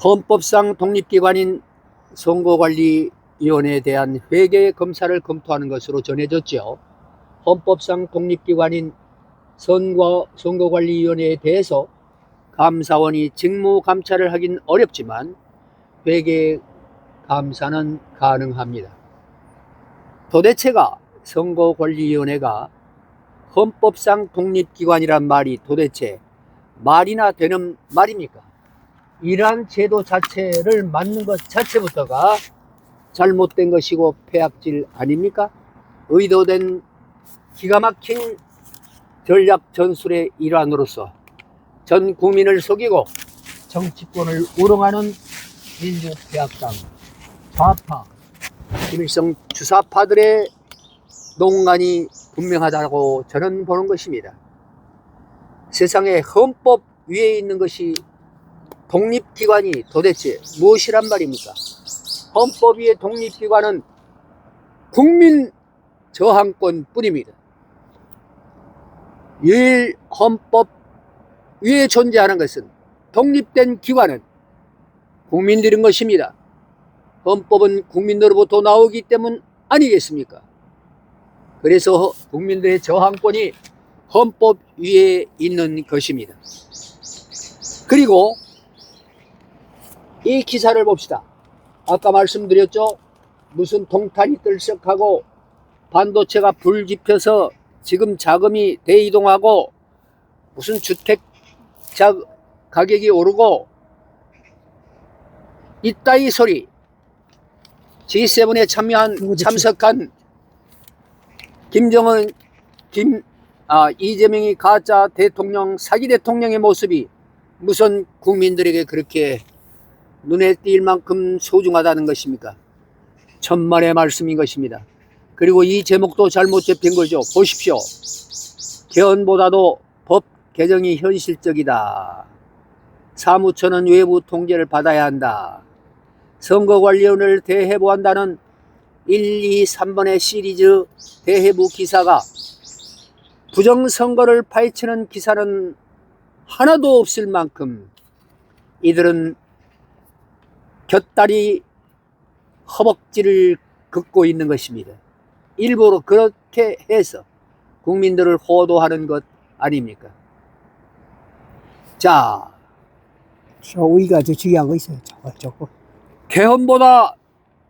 헌법상 독립기관인 선거관리위원회에 대한 회계 검사를 검토하는 것으로 전해졌죠. 헌법상 독립기관인 선거관리위원회에 대해서 감사원이 직무감찰을 하긴 어렵지만 회계 감사는 가능합니다. 도대체가 선거관리위원회가 헌법상 독립기관이란 말이 도대체 말이나 되는 말입니까? 이러한 제도 자체를 만든 것 자체부터가 잘못된 것이고 폐악질 아닙니까? 의도된 기가 막힌 전략 전술의 일환으로서 전 국민을 속이고 정치권을 우롱하는 민주폐악당 좌파 김일성 주사파들의 농간이 분명하다고 저는 보는 것입니다. 세상에 헌법 위에 있는 것이 독립기관이 도대체 무엇이란 말입니까? 헌법 위의 독립기관은 국민 저항권 뿐입니다. 유일 헌법 위에 존재하는 것은 독립된 기관은 국민들인 것입니다. 헌법은 국민으로부터 나오기 때문 아니겠습니까? 그래서 국민들의 저항권이 헌법 위에 있는 것입니다. 그리고 이 기사를 봅시다. 아까 말씀드렸죠? 무슨 동탄이 들썩하고 반도체가 불 지펴서 지금 자금이 대이동하고 무슨 주택 가격이 오르고 이따위 소리 G7에 참석한 이재명이 가짜 대통령 사기 대통령의 모습이 무슨 국민들에게 그렇게 눈에 띌 만큼 소중하다는 것입니까? 천만의 말씀인 것입니다. 그리고 이 제목도 잘못 잡힌 거죠. 보십시오. 개헌보다도 법 개정이 현실적이다. 사무처는 외부 통제를 받아야 한다. 선거관리위원회를 대해부한다는 1, 2, 3번의 시리즈 대해부 기사가 부정선거를 파헤치는 기사는 하나도 없을 만큼 이들은 곁다리 허벅지를 긋고 있는 것입니다. 일부러 그렇게 해서 국민들을 호도하는 것 아닙니까? 자, 우리가 더 중요한 거 있어요. 저거. 개헌보다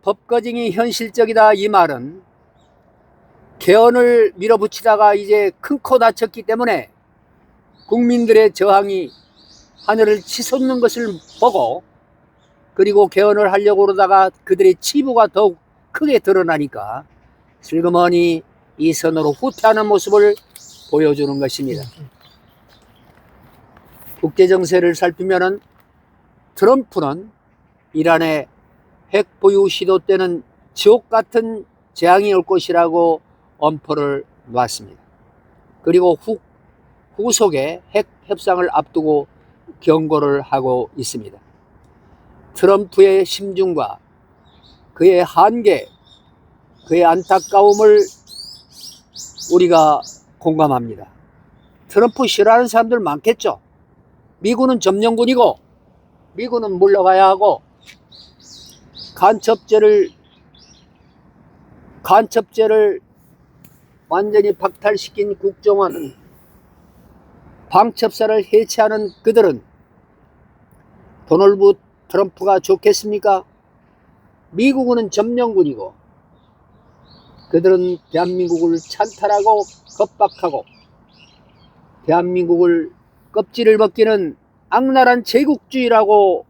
법 개정이 현실적이다 이 말은 개헌을 밀어붙이다가 이제 큰 코 다쳤기 때문에 국민들의 저항이 하늘을 치솟는 것을 보고 그리고 개헌을 하려고 그러다가 그들의 치부가 더욱 크게 드러나니까 슬그머니 이 선으로 후퇴하는 모습을 보여주는 것입니다. 국제정세를 살피면은 트럼프는 이란의 핵 보유 시도 때는 지옥 같은 재앙이 올 것이라고 엄포를 놨습니다. 그리고 후속에 핵 협상을 앞두고 경고를 하고 있습니다. 트럼프의 심중과 그의 한계, 그의 안타까움을 우리가 공감합니다. 트럼프 싫어하는 사람들 많겠죠. 미군은 점령군이고 미군은 물러가야 하고 간첩죄를 완전히 박탈시킨 국정원 방첩사를 해체하는 그들은 도널드 트럼프가 좋겠습니까? 미국은 점령군이고 그들은 대한민국을 찬탈하고 겁박하고 대한민국을 껍질을 벗기는 악랄한 제국주의라고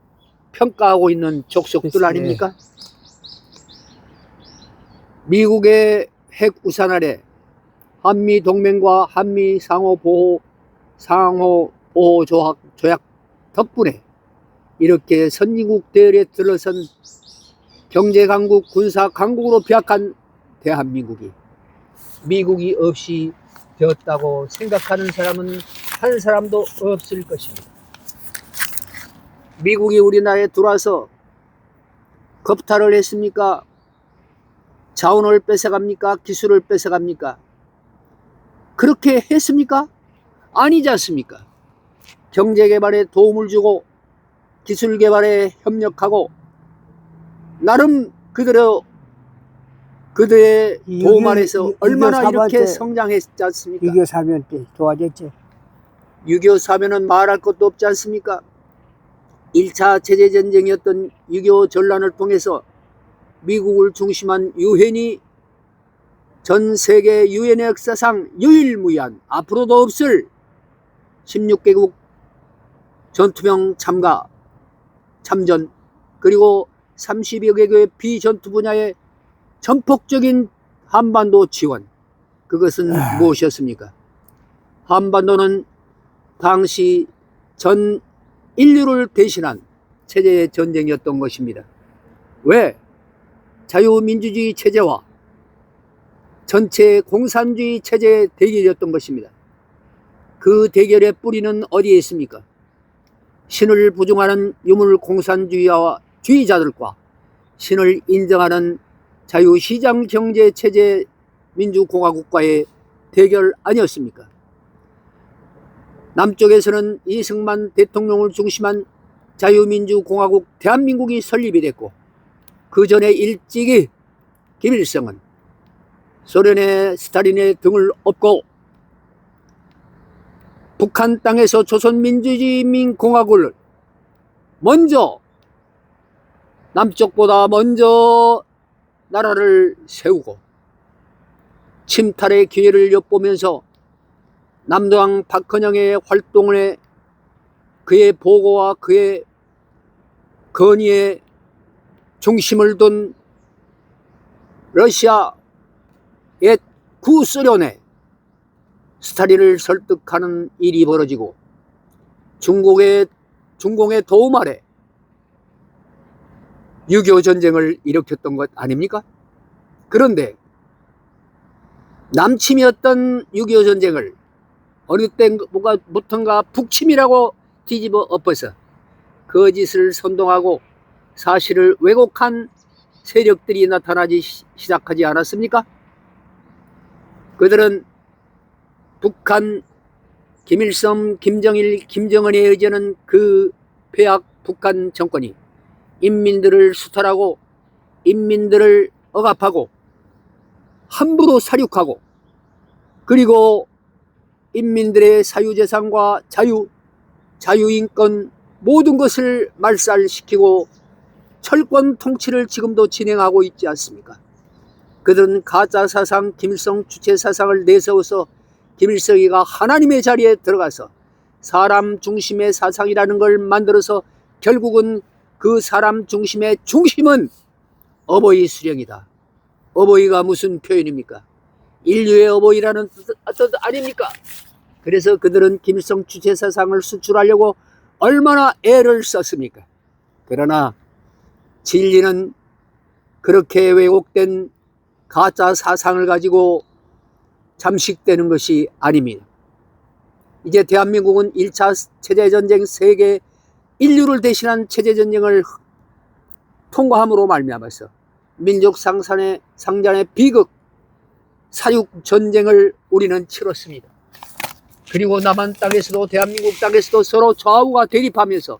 평가하고 있는 족속들 아닙니까? 미국의 핵 우산 아래 한미 동맹과 한미 상호 보호 조약 덕분에 이렇게 선진국 대열에 들어선 경제강국, 군사강국으로 비약한 대한민국이 미국이 없이 되었다고 생각하는 사람은 한 사람도 없을 것입니다. 미국이 우리나라에 들어와서 겁탈을 했습니까? 자원을 뺏어갑니까? 기술을 뺏어갑니까? 그렇게 했습니까? 아니지 않습니까? 경제개발에 도움을 주고 기술 개발에 협력하고 나름 그들의 도움 아래서 얼마나 이렇게 성장했지 않습니까? 6.25 사변 때 도와줬죠. 6.25 사변은 말할 것도 없지 않습니까? 1차 체제전쟁이었던 6.25 전란을 통해서 미국을 중심한 유엔이 전 세계 유엔의 역사상 유일무이한 앞으로도 없을 16개국 전투병 참전 그리고 30여 개국의 비전투 분야의 전폭적인 한반도 지원, 그것은 무엇이었습니까? 한반도는 당시 전 인류를 대신한 체제의 전쟁이었던 것입니다. 왜? 자유민주주의 체제와 전체 공산주의 체제의 대결이었던 것입니다. 그 대결의 뿌리는 어디에 있습니까? 신을 부정하는 유물 공산주의자들과 신을 인정하는 자유시장 경제 체제 민주공화국과의 대결 아니었습니까? 남쪽에서는 이승만 대통령을 중심한 자유민주공화국 대한민국이 설립이 됐고, 그 전에 일찍이 김일성은 소련의 스탈린의 등을 업고 북한 땅에서 조선민주주의인민공화국을 먼저, 남쪽보다 먼저 나라를 세우고 침탈의 기회를 엿보면서 남도왕 박헌영의 활동에 그의 보고와 그의 건의에 중심을 둔 러시아 옛 구소련의 스탈린을 설득하는 일이 벌어지고 중공의 도움 아래 6.25 전쟁을 일으켰던 것 아닙니까? 그런데 남침이었던 6.25 전쟁을 어느 때부턴가 북침이라고 뒤집어 엎어서 거짓을 선동하고 사실을 왜곡한 세력들이 나타나기 시작하지 않았습니까? 그들은 북한 김일성, 김정일, 김정은에 의지하는 그 폐악 북한 정권이 인민들을 수탈하고 인민들을 억압하고 함부로 살육하고 그리고 인민들의 사유재산과 자유인권 모든 것을 말살시키고 철권 통치를 지금도 진행하고 있지 않습니까? 그들은 가짜 사상, 김일성 주체 사상을 내세워서 김일성이가 하나님의 자리에 들어가서 사람 중심의 사상이라는 걸 만들어서 결국은 그 사람 중심의 중심은 어버이 수령이다. 어버이가 무슨 표현입니까? 인류의 어버이라는 뜻 아닙니까? 그래서 그들은 김일성 주체 사상을 수출하려고 얼마나 애를 썼습니까? 그러나 진리는 그렇게 왜곡된 가짜 사상을 가지고 잠식되는 것이 아닙니다. 이제 대한민국은 1차 체제전쟁 세계 인류를 대신한 체제전쟁을 통과함으로 말미암아서 민족 상잔의 비극 사육전쟁을 우리는 치렀습니다. 그리고 남한 땅에서도 대한민국 땅에서도 서로 좌우가 대립하면서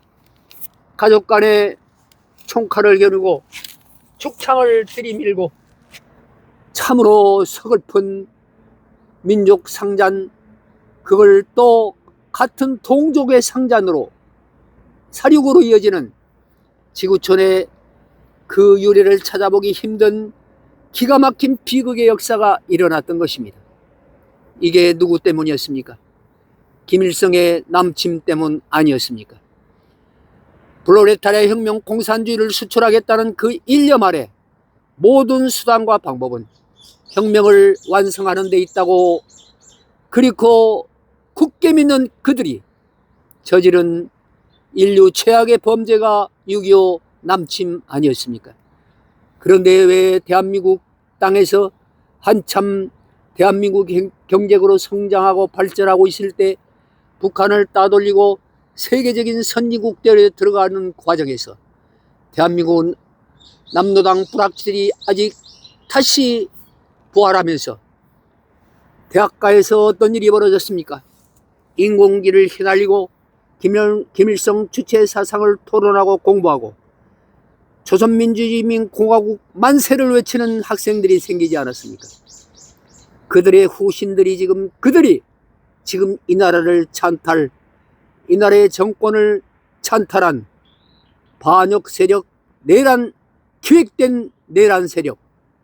가족 간에 총칼을 겨누고 축창을 들이밀고 참으로 서글픈 민족 상잔, 그걸 또 같은 동족의 상잔으로 사륙으로 이어지는 지구촌의 그 유래를 찾아보기 힘든 기가 막힌 비극의 역사가 일어났던 것입니다. 이게 누구 때문이었습니까? 김일성의 남침 때문 아니었습니까? 프롤레타리아 혁명 공산주의를 수출하겠다는 그 일념 아래 모든 수단과 방법은 혁명을 완성하는 데 있다고 그리고 굳게 믿는 그들이 저지른 인류 최악의 범죄가 6.25 남침 아니었습니까? 그런데 왜 대한민국 땅에서 한참 대한민국 경제적으로 성장하고 발전하고 있을 때 북한을 따돌리고 세계적인 선진국대로 들어가는 과정에서 대한민국은 남노당 불악질이 아직 다시 부활하면서 대학가에서 어떤 일이 벌어졌습니까? 인공기를 휘날리고 김일성 주체 사상을 토론하고 공부하고 조선민주주의민공화국 만세를 외치는 학생들이 생기지 않았습니까? 그들의 후신들이 그들이 지금 이 나라를 이 나라의 정권을 찬탈한 반역 세력, 기획된 내란 세력,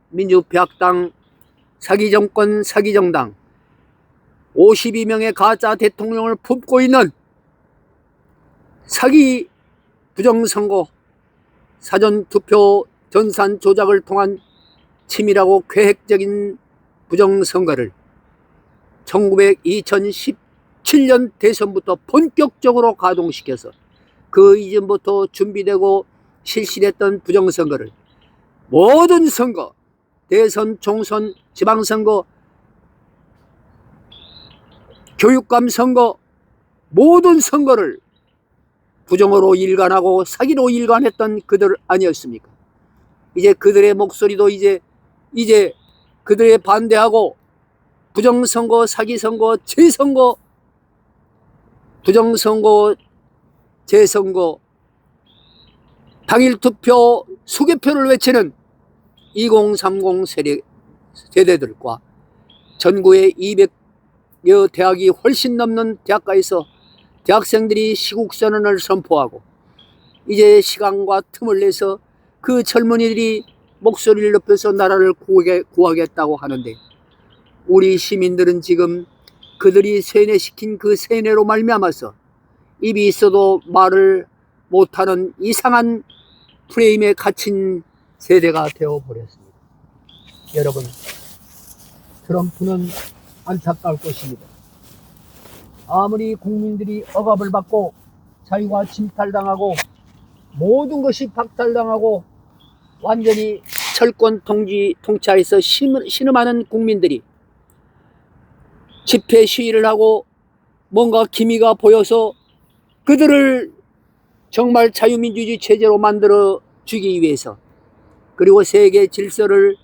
민주평화당, 사기정권, 사기정당, 52명의 가짜 대통령을 품고 있는 사기 부정선거, 사전투표 전산 조작을 통한 치밀하고 계획적인 부정선거를 2017년 대선부터 본격적으로 가동시켜서 그 이전부터 준비되고 실시됐던 부정선거를 모든 선거, 대선, 총선, 지방선거, 교육감 선거, 모든 선거를 부정으로 일관하고 사기로 일관했던 그들 아니었습니까? 이제 그들의 목소리도 이제 그들의 반대하고 부정선거, 사기선거, 재선거, 부정선거, 재선거, 당일투표, 수개표를 외치는 2030 세대들과 전국의 200여 대학이 훨씬 넘는 대학가에서 대학생들이 시국선언을 선포하고 이제 시간과 틈을 내서 그 젊은이들이 목소리를 높여서 나라를 구하겠다고 하는데, 우리 시민들은 지금 그들이 세뇌시킨 그 세뇌로 말미암아서 입이 있어도 말을 못하는 이상한 프레임에 갇힌 세대가 되어버렸습니다. 여러분, 트럼프는 안타까울 것입니다. 아무리 국민들이 억압을 받고 자유가 침탈당하고 모든 것이 박탈당하고 완전히 철권 통치하에서 신음하는 국민들이 집회 시위를 하고 뭔가 기미가 보여서 그들을 정말 자유민주주의 체제로 만들어 주기 위해서, 그리고 세계 질서를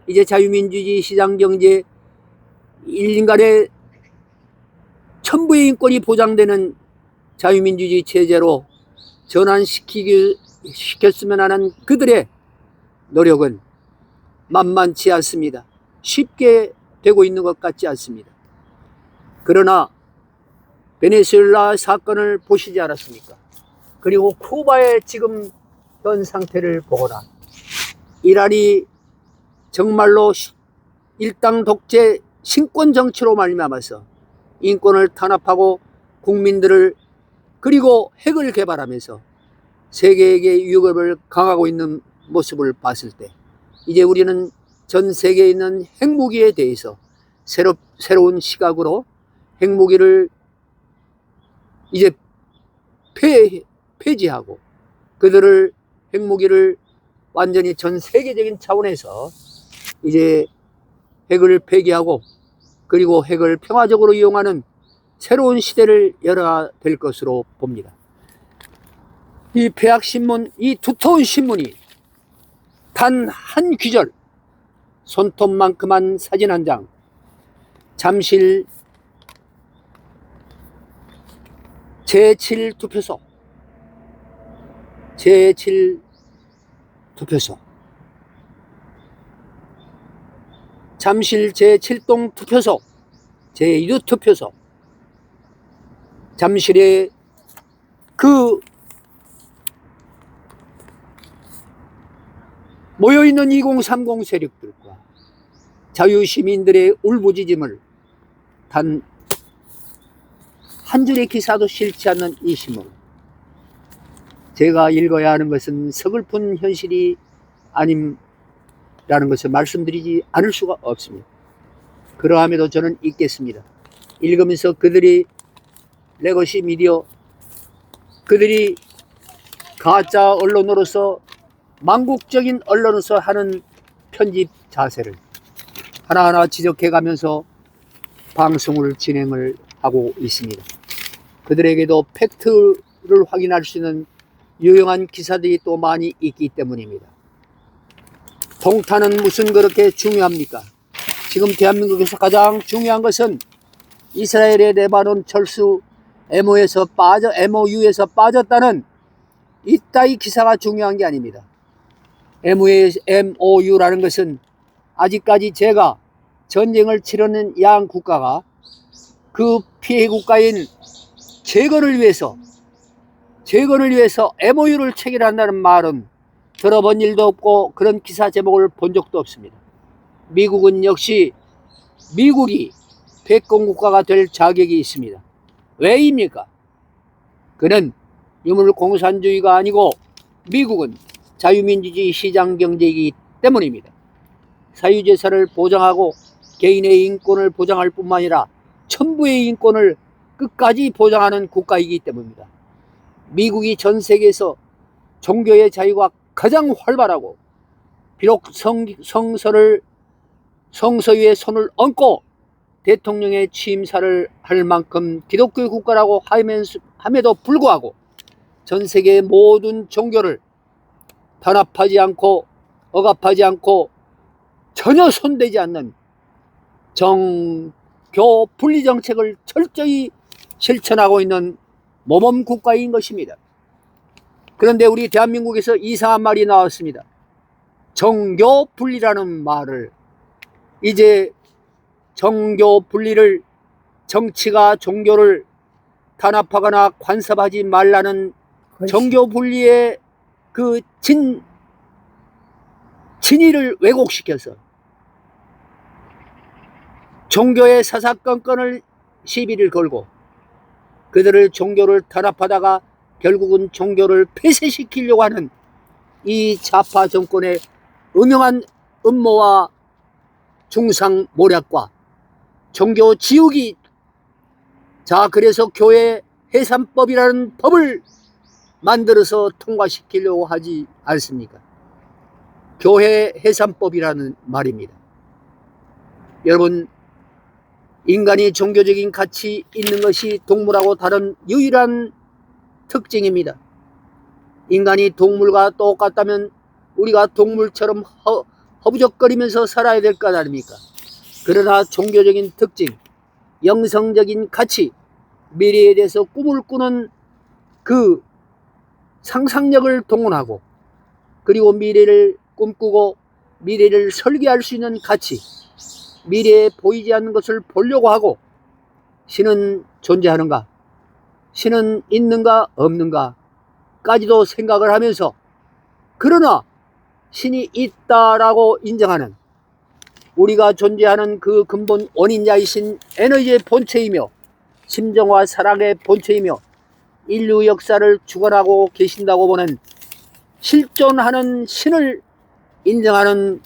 이제 자유민주주의 시장경제, 인간의 천부의 인권이 보장되는 자유민주주의 체제로 전환시켰으면 하는 그들의 노력은 만만치 않습니다. 쉽게 되고 있는 것 같지 않습니다. 그러나 베네수엘라 사건을 보시지 않았습니까? 그리고 쿠바의 지금 현 상태를 보거나, 이란이 정말로 일당 독재 신권 정치로 말미암아서 인권을 탄압하고 국민들을, 그리고 핵을 개발하면서 세계에게 위협을 강하고 있는 모습을 봤을 때, 이제 우리는 전 세계에 있는 핵무기에 대해서 새로운 시각으로 핵무기를 이제 폐지하고 그들을 핵무기를 완전히 전 세계적인 차원에서 이제 핵을 폐기하고 그리고 핵을 평화적으로 이용하는 새로운 시대를 열어야 될 것으로 봅니다. 이 폐악신문, 이 두터운 신문이 단 한 귀절, 손톱만큼한 사진 한 장, 잠실 제7투표소, 잠실 제7동 투표소, 제2투표소, 잠실에 그 모여있는 2030 세력들과 자유시민들의 울부짖음을 단 한 줄의 기사도 실지 않는 이 신문, 제가 읽어야 하는 것은 서글픈 현실이 아님라는 것을 말씀드리지 않을 수가 없습니다. 그러함에도 저는 읽겠습니다. 읽으면서 그들이 레거시 미디어, 그들이 가짜 언론으로서, 망국적인 언론으로서 하는 편집 자세를 하나하나 지적해가면서 방송을 진행을 하고 있습니다. 그들에게도 팩트를 확인할 수 있는 유용한 기사들이 또 많이 있기 때문입니다. 동탄은 무슨 그렇게 중요합니까? 지금 대한민국에서 가장 중요한 것은 이스라엘의 레바논 철수, MOU에서 빠졌다는 이따위 기사가 중요한 게 아닙니다. MOU라는 것은 아직까지 제가 전쟁을 치르는 양 국가가 그 피해 국가인 재건을 위해서 MOU를 체결한다는 말은 들어본 일도 없고 그런 기사 제목을 본 적도 없습니다. 미국은 역시 미국이 패권국가가 될 자격이 있습니다. 왜입니까? 그는 유물공산주의가 아니고 미국은 자유민주주의 시장경제이기 때문입니다. 사유재산을 보장하고 개인의 인권을 보장할 뿐만 아니라 천부의 인권을 끝까지 보장하는 국가이기 때문입니다. 미국이 전 세계에서 종교의 자유가 가장 활발하고 비록 성서 위에 손을 얹고 대통령의 취임사를 할 만큼 기독교 국가라고 함에도 불구하고 전 세계의 모든 종교를 단합하지 않고 억압하지 않고 전혀 손대지 않는 정교 분리 정책을 철저히 실천하고 있는 모범 국가인 것입니다. 그런데 우리 대한민국에서 이상한 말이 나왔습니다. 정교 분리라는 말을, 이제 정교 분리를, 정치가 종교를 단합하거나 간섭하지 말라는 정교 분리의 그 진의를 왜곡시켜서 종교의 사사건건을 시비를 걸고 그들을 종교를 단합하다가 결국은 종교를 폐쇄시키려고 하는 이 좌파 정권의 음흉한 음모와 중상모략과 종교 지우기, 자 그래서 교회 해산법이라는 법을 만들어서 통과시키려고 하지 않습니까? 교회 해산법이라는 말입니다. 여러분, 인간이 종교적인 가치 있는 것이 동물하고 다른 유일한 특징입니다. 인간이 동물과 똑같다면 우리가 동물처럼 허부적거리면서 살아야 될 것 아닙니까? 그러나 종교적인 특징, 영성적인 가치, 미래에 대해서 꿈을 꾸는 그 상상력을 동원하고 그리고 미래를 꿈꾸고 미래를 설계할 수 있는 가치, 미래에 보이지 않는 것을 보려고 하고 신은 존재하는가, 신은 있는가 없는가 까지도 생각을 하면서 그러나 신이 있다라고 인정하는 우리가 존재하는 그 근본 원인자이신 에너지의 본체이며 심정과 사랑의 본체이며 인류 역사를 주관하고 계신다고 보는 실존하는 신을 인정하는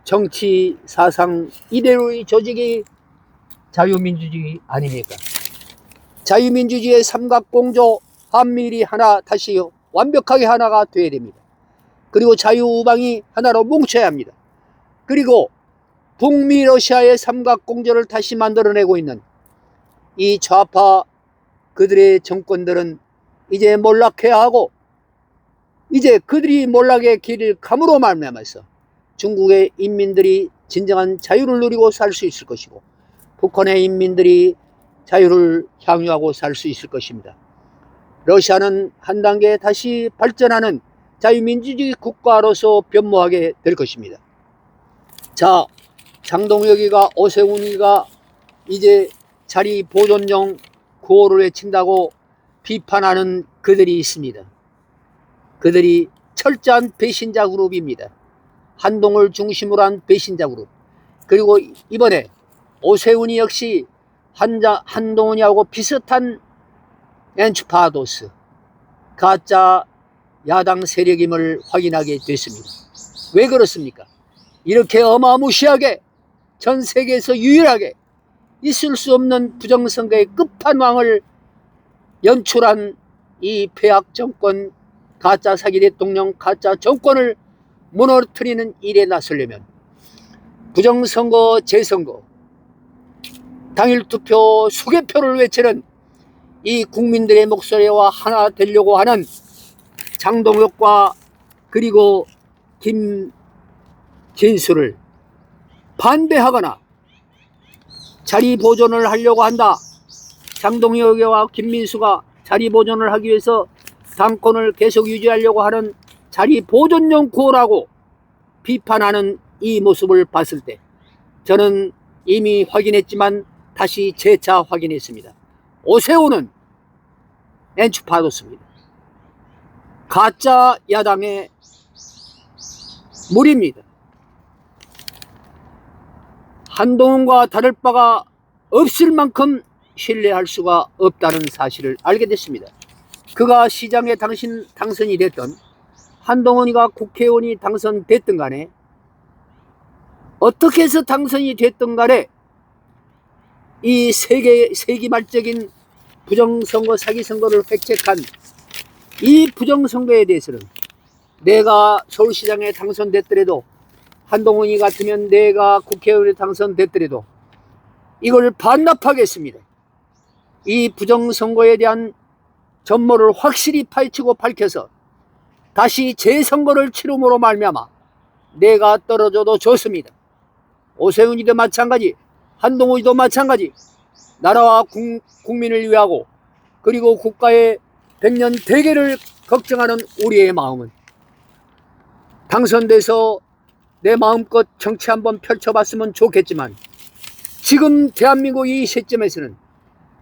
정치 사상 이대로의 조직이 자유민주주의 아닙니까? 자유민주주의의 삼각공조, 한미일이 하나 다시 완벽하게 하나가 되어야 됩니다. 그리고 자유우방이 하나로 뭉쳐야 합니다. 그리고 북미 러시아의 삼각공조를 다시 만들어내고 있는 이 좌파 그들의 정권들은 이제 몰락해야 하고, 이제 그들이 몰락의 길을 감으로 말미암아서 중국의 인민들이 진정한 자유를 누리고 살 수 있을 것이고 북한의 인민들이 자유를 향유하고 살 수 있을 것입니다. 러시아는 한 단계 다시 발전하는 자유민주주의 국가로서 변모하게 될 것입니다. 자, 장동혁이가 오세훈이가 이제 자리 보존용 구호를 외친다고 비판하는 그들이 있습니다. 그들이 철저한 배신자 그룹입니다. 한동을 중심으로 한 배신자 그룹. 그리고 이번에 오세훈이 역시 한동훈이하고 비슷한 엔추파도스 가짜 야당 세력임을 확인하게 됐습니다. 왜 그렇습니까? 이렇게 어마무시하게 전 세계에서 유일하게 있을 수 없는 부정선거의 끝판왕을 연출한 이 폐악 정권, 가짜 사기 대통령, 가짜 정권을 무너뜨리는 일에 나서려면 부정선거, 재선거, 당일투표, 수개표를 외치는 이 국민들의 목소리와 하나 되려고 하는 장동혁과 그리고 김진수를 반대하거나 자리 보존을 하려고 한다, 장동혁과 김민수가 자리 보존을 하기 위해서 당권을 계속 유지하려고 하는 자리 보존용 구호라고 비판하는 이 모습을 봤을 때 저는 이미 확인했지만 다시 재차 확인했습니다. 오세훈은 엔추파도스입니다. 가짜 야당의 무리입니다. 한동훈과 다를 바가 없을 만큼 신뢰할 수가 없다는 사실을 알게 됐습니다. 그가 시장에 당선이 됐던 한동훈이가 국회의원이 당선됐든 간에 어떻게 해서 당선이 됐든 간에 이 세기말적인 부정선거 사기선거를 획책한 이 부정선거에 대해서는 내가 서울시장에 당선됐더라도 한동훈이 같으면 내가 국회의원에 당선됐더라도 이걸 반납하겠습니다. 이 부정선거에 대한 전모를 확실히 파헤치고 밝혀서 다시 재선거를 치름으로 말미암아 내가 떨어져도 좋습니다. 오세훈이도 마찬가지, 한동훈이도 마찬가지, 나라와 국민을 위하고 그리고 국가의 백년 대계를 걱정하는 우리의 마음은 당선돼서 내 마음껏 정치 한번 펼쳐봤으면 좋겠지만 지금 대한민국 이 시점에서는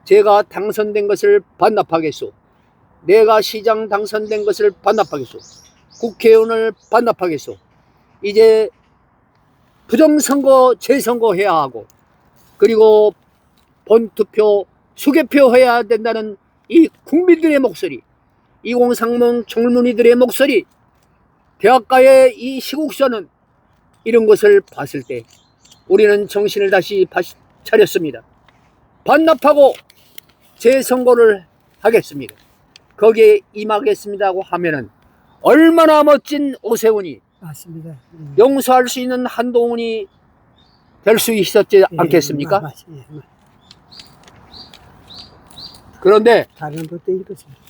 제가 당선된 것을 반납하겠소, 내가 시장 당선된 것을 반납하겠소, 국회의원을 반납하겠소, 이제 부정선거 재선거 해야 하고 그리고 본투표 수개표 해야 된다는 이 국민들의 목소리, 2030 젊은이들의 목소리, 대학가의 이 시국선언, 이런 것을 봤을 때 우리는 정신을 다시 차렸습니다. 반납하고 재선거를 하겠습니다. 거기에 임하겠습니다 하고 하면은 얼마나 멋진 오세훈이, 맞습니다. 용서할 수 있는 한동훈이 될 수 있었지 않겠습니까? 맞습니다. 그런데 다른 것도 이렇습니다.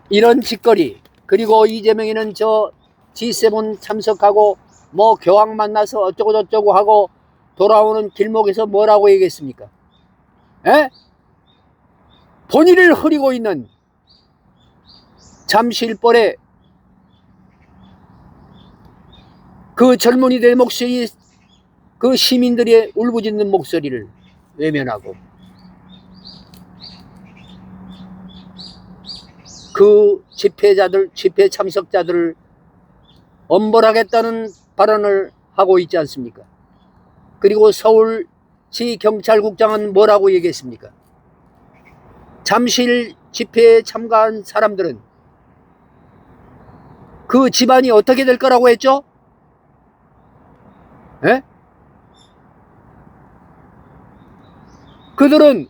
이런 짓거리, 그리고 이재명이는 저 G7 참석하고 뭐 교황 만나서 어쩌고 저쩌고 하고 돌아오는 길목에서 뭐라고 얘기했습니까? 에? 본의를 흐리고 있는 잠실벌의 그 젊은이들의 목소리, 그 시민들의 울부짖는 목소리를 외면하고 그 집회 참석자들을 엄벌하겠다는 발언을 하고 있지 않습니까? 그리고 서울시 경찰국장은 뭐라고 얘기했습니까? 잠실 집회에 참가한 사람들은 그 집안이 어떻게 될 거라고 했죠? 에? 그들은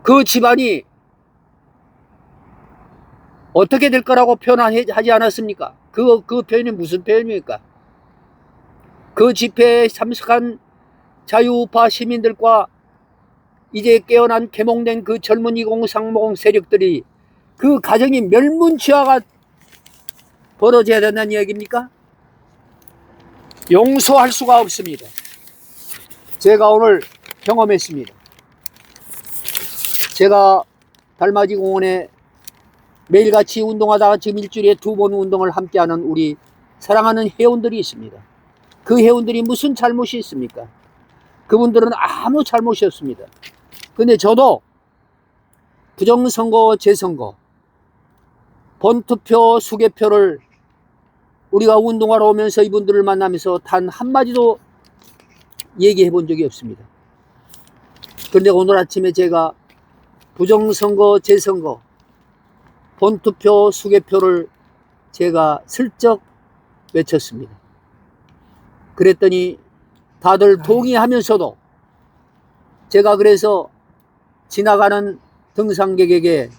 그 집안이 어떻게 될 거라고 표현하지 않았습니까? 그 표현이 무슨 표현입니까? 그 집회에 참석한 자유우파 시민들과 이제 깨어난 개몽된 그 젊은 2030 세력들이 그 가정이 멸문치화가 벌어져야 된다는 이야기입니까? 용서할 수가 없습니다. 제가 오늘 경험했습니다. 제가 달맞이 공원에 매일같이 운동하다가 지금 일주일에 2번 운동을 함께하는 우리 사랑하는 회원들이 있습니다. 그 회원들이 무슨 잘못이 있습니까? 그분들은 아무 잘못이 없습니다. 근데 저도 부정선거, 재선거, 본투표, 수개표를 우리가 운동하러 오면서 이분들을 만나면서 단 한마디도 얘기해 본 적이 없습니다. 그런데 오늘 아침에 제가 부정선거, 재선거, 본투표, 수개표를 제가 슬쩍 외쳤습니다. 그랬더니 다들 동의하면서도 제가 그래서 지나가는 등산객에게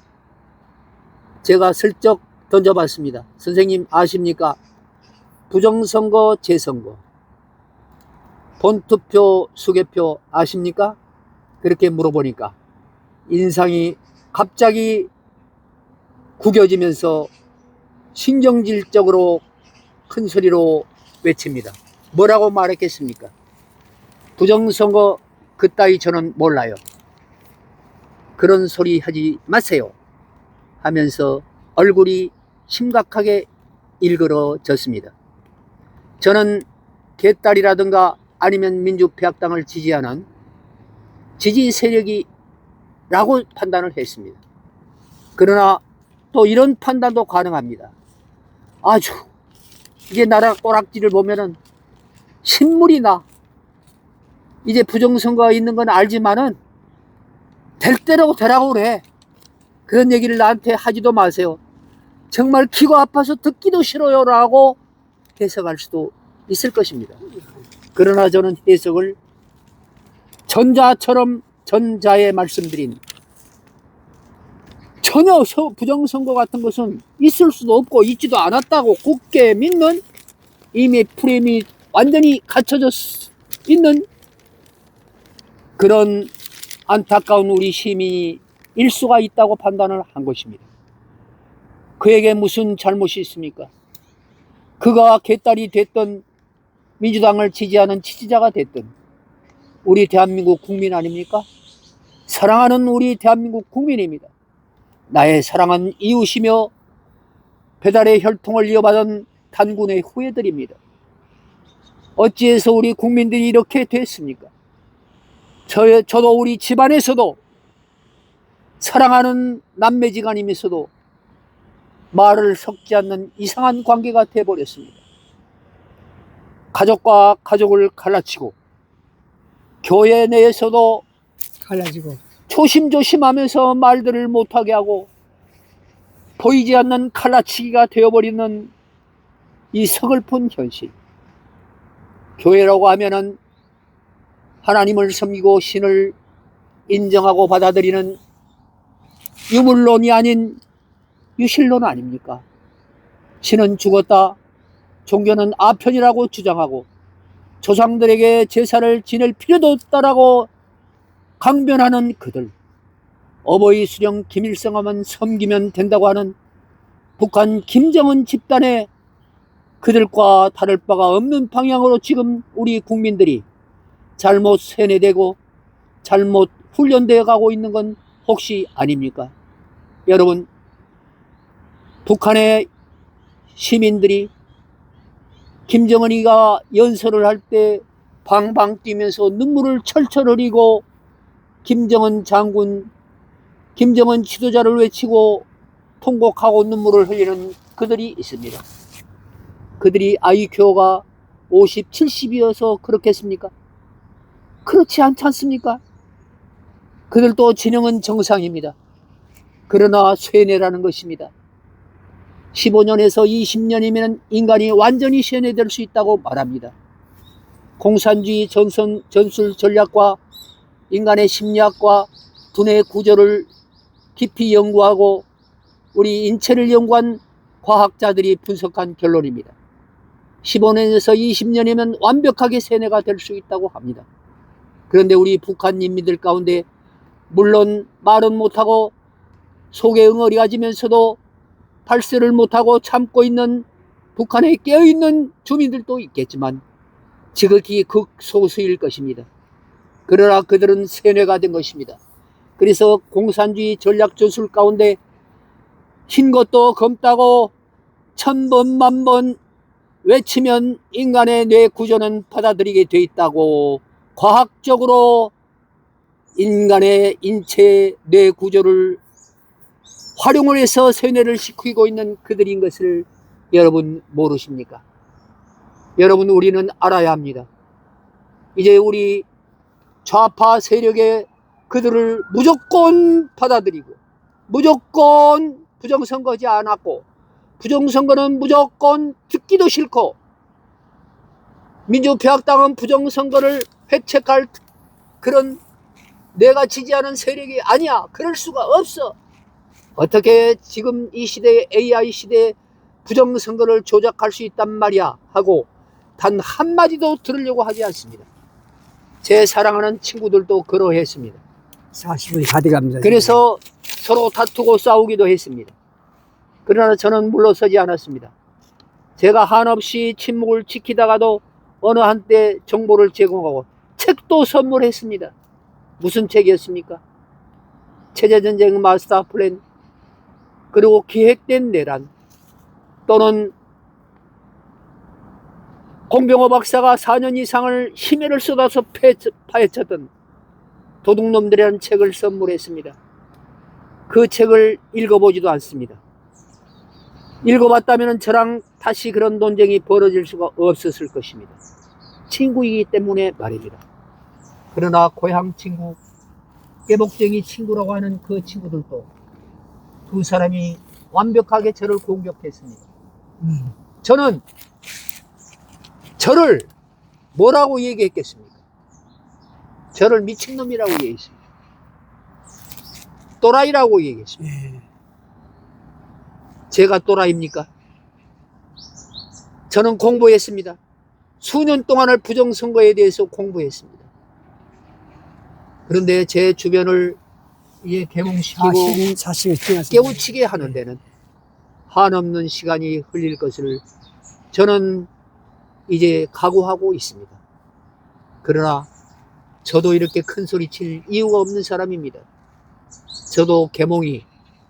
제가 슬쩍 던져봤습니다. 선생님 아십니까? 부정선거, 재선거, 본투표, 수개표 아십니까? 그렇게 물어보니까 인상이 갑자기 구겨지면서 신경질적으로 큰 소리로 외칩니다. 뭐라고 말했겠습니까? 부정선거, 그따위 저는 몰라요. 그런 소리 하지 마세요 하면서 얼굴이 심각하게 일그러졌습니다. 저는 개딸이라든가 아니면 민주평화당을 지지하는 지지 세력이라고 판단을 했습니다. 그러나 또 이런 판단도 가능합니다. 아주 이제 나라 꼬락지를 보면은 신물이 나. 이제 부정선거가 있는 건 알지만은 될 때라고 되라고 그래. 그런 얘기를 나한테 하지도 마세요. 정말 귀가 아파서 듣기도 싫어요 라고 해석할 수도 있을 것입니다. 그러나 저는 해석을 전자처럼 전자에 말씀드린 전혀 부정선거 같은 것은 있을 수도 없고 있지도 않았다고 굳게 믿는, 이미 프레임이 완전히 갖춰져 있는 그런 안타까운 우리 시민이 일수가 있다고 판단을 한 것입니다. 그에게 무슨 잘못이 있습니까? 그가 개딸이 됐든 민주당을 지지하는 지지자가 됐든 우리 대한민국 국민 아닙니까? 사랑하는 우리 대한민국 국민입니다. 나의 사랑한 이웃이며 배달의 혈통을 이어받은 단군의 후예들입니다. 어찌해서 우리 국민들이 이렇게 됐습니까? 저도 우리 집안에서도 사랑하는 남매지간이면서도 말을 섞지 않는 이상한 관계가 되어버렸습니다. 가족과 가족을 갈라치고 교회 내에서도 갈라지고 조심조심하면서 말들을 못하게 하고 보이지 않는 갈라치기가 되어버리는 이 서글픈 현실. 교회라고 하면은 하나님을 섬기고 신을 인정하고 받아들이는 유물론이 아닌 유실론 아닙니까? 신은 죽었다, 종교는 아편이라고 주장하고 조상들에게 제사를 지낼 필요도 없다라고 강변하는 그들, 어버이 수령 김일성하면 섬기면 된다고 하는 북한 김정은 집단의 그들과 다를 바가 없는 방향으로 지금 우리 국민들이 잘못 세뇌되고 잘못 훈련되어 가고 있는 건 혹시 아닙니까? 여러분, 북한의 시민들이 김정은이가 연설을 할 때 방방 뛰면서 눈물을 철철 흘리고 김정은 장군, 김정은 지도자를 외치고 통곡하고 눈물을 흘리는 그들이 있습니다. 그들이 IQ가 50, 70이어서 그렇겠습니까? 그렇지 않지 않습니까? 그들도 지능은 정상입니다. 그러나 쇠뇌라는 것입니다. 15년에서 20년이면 인간이 완전히 쇠뇌될 수 있다고 말합니다. 공산주의 전술 전략과 인간의 심리학과 두뇌 구조를 깊이 연구하고 우리 인체를 연구한 과학자들이 분석한 결론입니다. 15년에서 20년이면 완벽하게 세뇌가 될 수 있다고 합니다. 그런데 우리 북한 인민들 가운데 물론 말은 못하고 속에 응어리가 지면서도 발설을 못하고 참고 있는 북한에 깨어있는 주민들도 있겠지만 지극히 극소수일 것입니다. 그러나 그들은 세뇌가 된 것입니다. 그래서 공산주의 전략 전술 가운데 흰 것도 검다고 1000번 만번 외치면 인간의 뇌 구조는 받아들이게 돼 있다고 과학적으로 인간의 인체 뇌 구조를 활용을 해서 세뇌를 시키고 있는 그들인 것을 여러분 모르십니까? 여러분, 우리는 알아야 합니다. 이제 우리 좌파 세력의 그들을 무조건 받아들이고 무조건 부정선거지 않았고 부정선거는 무조건 듣기도 싫고 민주평화당은 부정선거를 회책할 그런 내가 지지하는 세력이 아니야. 그럴 수가 없어. 어떻게 지금 이 시대에 AI 시대에 부정선거를 조작할 수 있단 말이야 하고 단 한마디도 들으려고 하지 않습니다. 제 사랑하는 친구들도 그러했습니다. 40분 다 돼갑니다. 그래서 서로 다투고 싸우기도 했습니다. 그러나 저는 물러서지 않았습니다. 제가 한없이 침묵을 지키다가도 어느 한때 정보를 제공하고 책도 선물했습니다. 무슨 책이었습니까? 체제전쟁 마스터 플랜, 그리고 기획된 내란, 또는 공병호 박사가 4년 이상을 심혈을 쏟아서 파헤쳤던 도둑놈들이라는 책을 선물했습니다. 그 책을 읽어보지도 않습니다. 읽어봤다면 저랑 다시 그런 논쟁이 벌어질 수가 없었을 것입니다. 친구이기 때문에 말입니다. 그러나 고향 친구, 깨복쟁이 친구라고 하는 그 친구들도 두 사람이 완벽하게 저를 공격했습니다. 저는 저를 뭐라고 얘기했겠습니까? 저를 미친놈이라고 얘기했습니다. 또라이라고 얘기했습니다. 예. 제가 또라이입니까? 저는 공부했습니다. 수년 동안을 부정선거에 대해서 공부했습니다. 그런데 제 주변을 계몽시키고 사실 깨우치게 하는 데는 한없는 시간이 흘릴 것을 저는 이제 각오하고 있습니다. 그러나 저도 이렇게 큰 소리 칠 이유가 없는 사람입니다. 저도 계몽이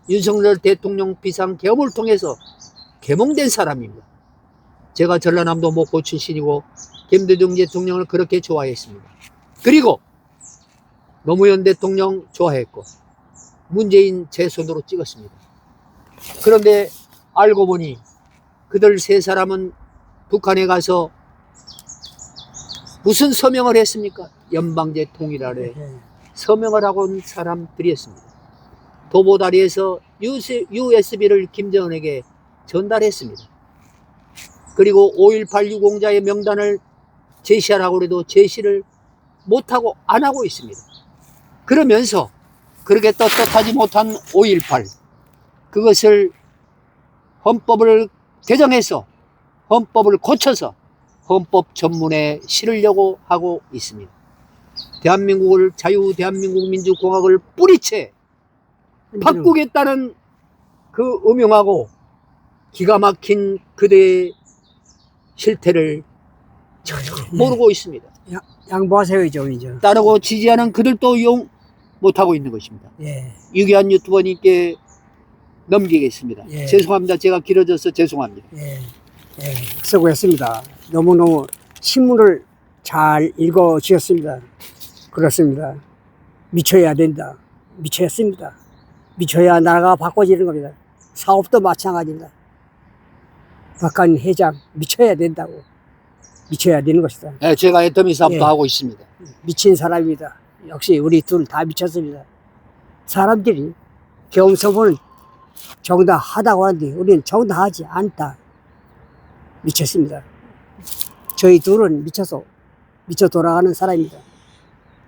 윤석열 대통령 비상계엄을 통해서 계몽된 사람입니다. 제가 전라남도 목포 출신이고 김대중 대통령을 그렇게 좋아했습니다. 그리고 노무현 대통령 좋아했고 문재인 제 손으로 찍었습니다. 그런데 알고 보니 그들 세 사람은 북한에 가서 무슨 서명을 했습니까? 연방제 통일하래 서명을 하고 온 사람들이었습니다. 도보다리에서 USB를 김정은에게 전달했습니다. 그리고 5.18 유공자의 명단을 제시하라고 해도 제시를 못하고 안 하고 있습니다. 그러면서 그렇게 떳떳하지 못한 5.18 그것을 헌법을 개정해서 헌법을 고쳐서 헌법 전문에 실으려고 하고 있습니다. 대한민국을 대한민국 민주공화국을 뿌리채 바꾸겠다는 그 음흉하고 기가 막힌 그대의 실태를 전혀 모르고 있습니다. 양보하세요, 좀 이제. 따르고 지지하는 그들도 용 못하고 있는 것입니다. 예. 유기한 유튜버님께 넘기겠습니다. 예. 죄송합니다. 제가 길어져서 죄송합니다. 예. 예. 수고했습니다. 너무너무 신문을 잘 읽어 주셨습니다. 그렇습니다. 미쳐야 된다. 미쳤습니다. 미쳐야 나라가 바꿔지는 겁니다. 사업도 마찬가지입니다. 박한 회장 미쳐야 된다고. 미쳐야 되는 것이다. 네, 제가 애터미 사업도 예. 하고 있습니다. 미친 사람입니다. 역시 우리 둘 다 미쳤습니다. 사람들이 경험서보는 정당하다고 하는데 우리는 정당하지 않다. 미쳤습니다. 저희 둘은 미쳐 돌아가는 사람입니다.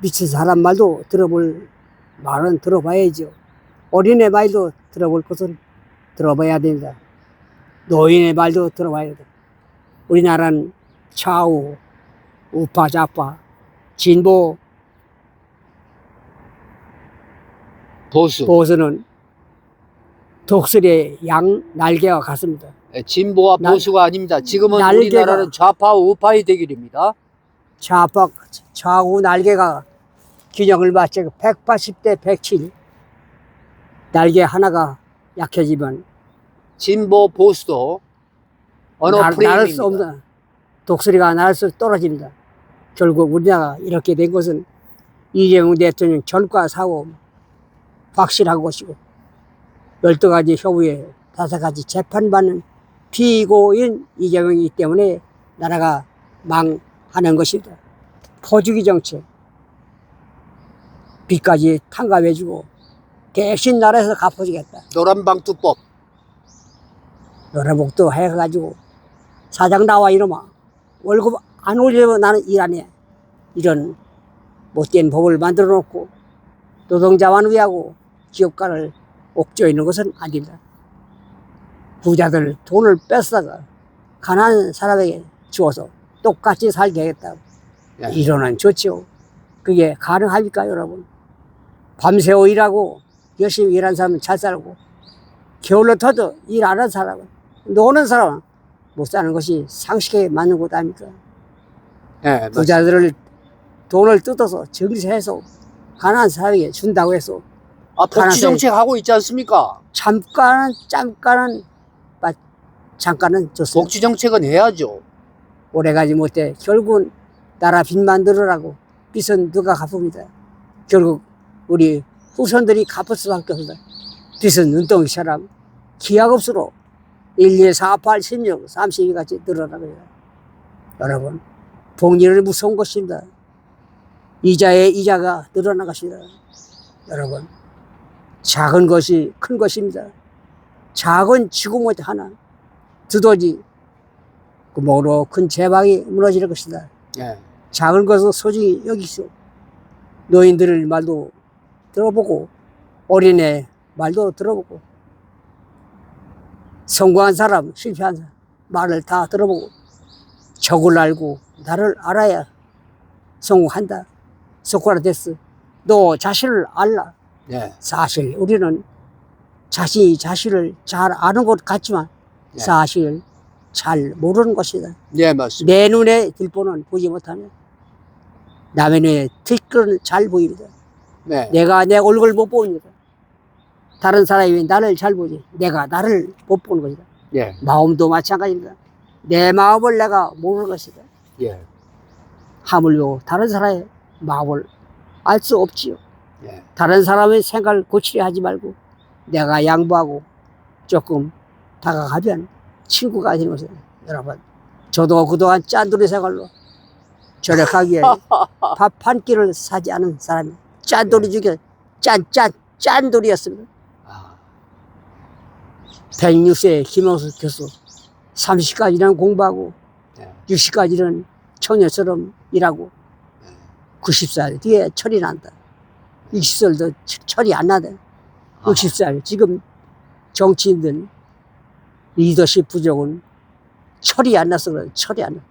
미친 사람 말도 들어볼 말은 들어봐야죠. 어린애 말도 들어볼 것은 들어봐야 됩니다. 노인의 말도 들어봐야 됩니다. 우리나라는 좌우, 우파, 좌파, 진보, 보수는 독수리의 양 날개와 같습니다. 네, 진보와 보수가 아닙니다. 지금은 날개가- 우리나라는 좌파, 우파의 대결입니다. 좌우 날개가 균형을 맞춰 180대 107. 날개 하나가 약해지면 진보, 보수도 어느 날을 수 프레임입니다. 없는 독수리가 날을 수 떨어집니다. 결국 우리나라가 이렇게 된 것은 이재명 대통령 전과 사고 확실한 것이고 12가지 효부에 5가지 재판받는 피고인 이재명이기 때문에 나라가 망하는 것입니다. 포주기 정책 빚까지 탕감해주고 대신 나라에서 갚아주겠다. 노란방투법. 노래복도 해가지고 사장 나와 이러마 월급 안 올리면 나는 일 안 해. 이런 못된 법을 만들어 놓고 노동자만 위하고 기업가를 옥죄이는 것은 안 됩니다. 부자들 돈을 뺏다가 가난한 사람에게 주어서 똑같이 살게 하겠다고. 예. 이론은 좋죠. 그게 가능합니까, 여러분? 밤새워 일하고 열심히 일하는 사람은 잘 살고 겨울로 터도 일 안 하는 사람은 노는 사람은 못 사는 것이 상식에 맞는 것 아닙니까? 네, 부자들을 돈을 뜯어서 정리해서 가난한 사람에게 준다고 해서 아, 복지 정책 하고 있지 않습니까? 잠깐은 줬어요. 복지 정책은 해야죠. 오래가지 못해 결국은 나라 빚 만들으라고 빚은 누가 갚습니다. 결국 우리 후손들이 갚을 수밖에 없습니다. 빚은 눈덩이처럼 기하급수로 1, 2, 4, 8, 16, 32 같이 늘어나고요. 여러분, 복리는 무서운 것입니다. 이자에 이자가 늘어난 것입니다. 여러분, 작은 것이 큰 것입니다. 작은 지구모자 하나 두더지 구멍으로 큰 제방이 무너질 것이다. 예. 작은 것을 소중히 여기시오. 노인들 말도 들어보고 어린애 말도 들어보고 성공한 사람 실패한 사람 말을 다 들어보고 적을 알고 나를 알아야 성공한다. 소크라테스, 너 자신을 알라. 예. 사실 우리는 자신이 자신을 잘 아는 것 같지만 예. 사실 잘 모르는 것이다. 예, 맞습니다. 내 눈에 들보는 보지 못하면 남의 눈에 들보는 잘 보입니다. 네. 내가 내 얼굴을 못 봅니다. 다른 사람이 나를 잘 보지 내가 나를 못 보는 것이다. 예. 마음도 마찬가지입니다. 내 마음을 내가 모르는 것이다. 예. 하물며 다른 사람의 마음을 알 수 없지요. 예. 다른 사람의 생각을 고치려 하지 말고 내가 양보하고 조금 다가가면 친구가 되는 것이다. 여러분, 저도 그동안 짠돌이 생활로 절약하기에 밥 한 끼를 사지 않은 사람이 짠돌이 중에 짠돌이였습니다. 아, 106세 김영수 교수 30까지는 공부하고 예. 60까지는 청년처럼 일하고 90살 뒤에 철이 난다. 60살도 철이 안 나다. 60살 지금 정치인들 리더십 부족은 철이 안 나서 그래. 철이 안 나.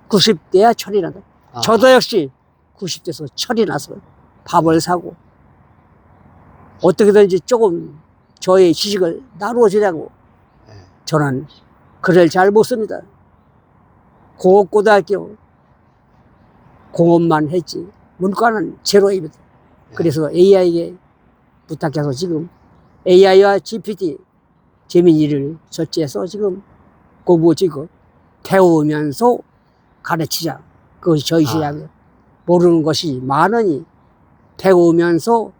90대야 철이 난다. 아. 저도 역시 90대에서 철이 나서 밥을 사고 어떻게든지 조금 저의 지식을 나누어 주려고 예. 저는 글을 잘 못 씁니다. 고고등학교 공업만 했지 문과는 제로입니다. 그래서 AI에게 부탁해서 지금 AI와 GPT 재민이를 설치해서 지금 공부 지금 배우면서 가르치자. 그것이 저희 시장이에요. 모르는 것이 많으니 배우면서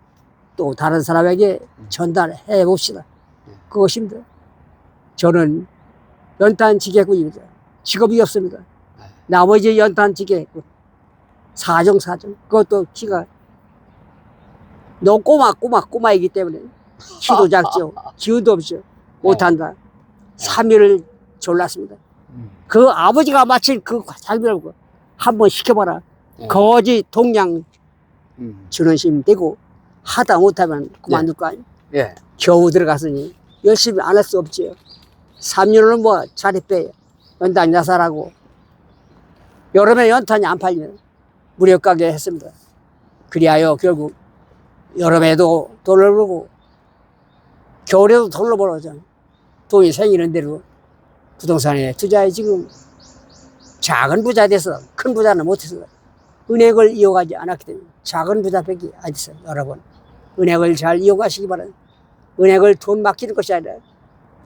또 다른 사람에게 전달해 봅시다. 그것입니다. 저는 연탄지게꾼입니다. 직업이 없습니다. 나머지 연탄지게꾼 사정 그것도 키가 너무 꼬마이기 때문에 키도 작죠. 기운도 없죠. 못한다. 3일을 졸랐습니다. 그 아버지가 마침 그 삶이라고 한번 시켜봐라. 거지 동양 주는 심 되고 하다 못하면 그만둘 거 아니에요. 예. 겨우 들어갔으니 열심히 안 할 수 없지요. 3년을 뭐 자리 빼요. 연탄 야살하고 여름에 연탄이 안 팔리면 무력가게 했습니다. 그리하여 결국 여름에도 돈을 벌고 겨울에도 돈을 벌어서 돈이 생기는 대로 부동산에 투자해 지금 작은 부자 돼서 큰 부자는 못해서 은행을 이용하지 않았기 때문에 작은 부자밖에 안 있어요. 여러분, 은행을 잘 이용하시기 바랍니다. 은행을 돈 맡기는 것이 아니라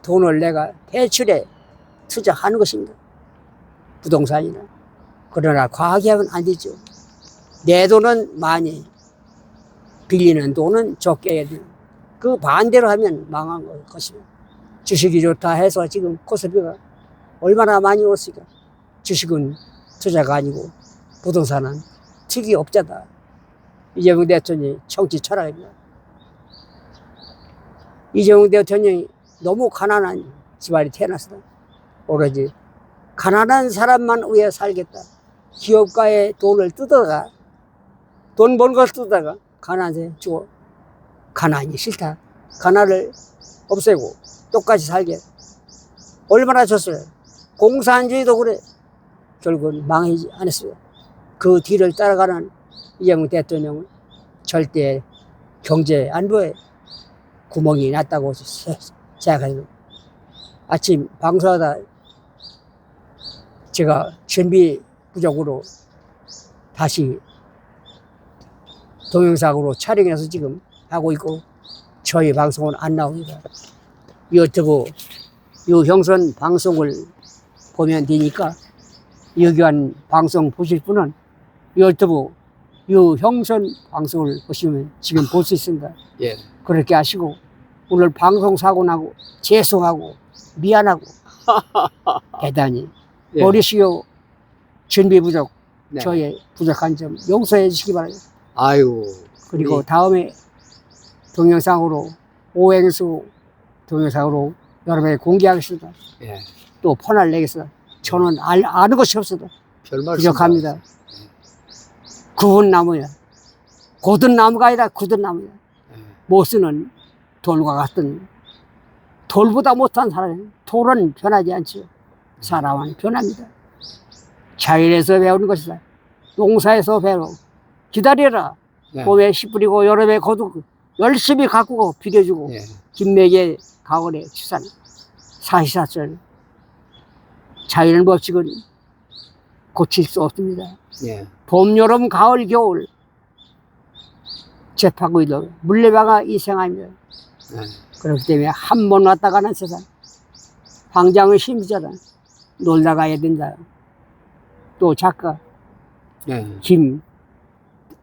돈을 내가 대출에 투자하는 것입니다. 부동산이나. 그러나 과하게 하면 안 되죠. 내 돈은 많이, 빌리는 돈은 적게 해야 돼요. 그 반대로 하면 망한 것입니다. 주식이 좋다 해서 지금 코스피가 얼마나 많이 올랐을까. 주식은 투자가 아니고 부동산은 투기업자다. 이재명 대통령이 정치 철학입니다. 이재명 대통령이 너무 가난한 집안이 태어났다. 오로지 가난한 사람만 위해 살겠다. 기업가의 돈을 뜯어가 돈 번 걸 뜯다가 가난에 주고 가난이 싫다. 가난을 없애고 똑같이 살게. 얼마나 좋어요. 공산주의도 그래. 결국은 망하지 않았어요. 그 뒤를 따라가는 이재명 대통령은 절대 경제 안보에 구멍이 났다고 생각합니다. 아침 방송하다 제가 준비 부족으로 다시 동영상으로 촬영해서 지금 하고 있고 저희 방송은 안 나옵니다. 유튜브 이 형선 방송을 보면 되니까 여기한 방송 보실 분은 유튜브 이 형선 방송을 보시면 지금 볼 수 있습니다. 예. 그렇게 하시고 오늘 방송 사고 나고 죄송하고 미안하고 대단히 예. 머리시오 준비 부족 네. 저의 부족한 점 용서해 주시기 바랍니다. 아이고. 그리고 우리- 다음에 동영상으로 오행수 동영상으로 여러분에게 공개하겠습니다. 예. 또 폰을 내겠습니다. 저는 아는 것이 없어도 별 말씀. 부족합니다. 구운 나무야. 고든 나무가 아니라 굳은 나무야. 예. 못 쓰는 돌과 같은 돌보다 못한 사람. 돌은 변하지 않죠. 사람은 변합니다. 자연에서 배우는 것이다. 농사에서 배워. 기다려라. 네. 봄에 씨 뿌리고 여름에 거두고 열심히 가꾸고 비벼주고 예. 김매개 가을에 추산 사시사철 자연의 법칙은 고칠 수 없습니다. 예. 봄, 여름, 가을, 겨울 재파고 있는 물레방아 이 생활입니다. 예. 그렇기 때문에 한 번 왔다 가는 세상 황장은 힘이잖아. 놀다 가야 된다. 또 작가 예. 김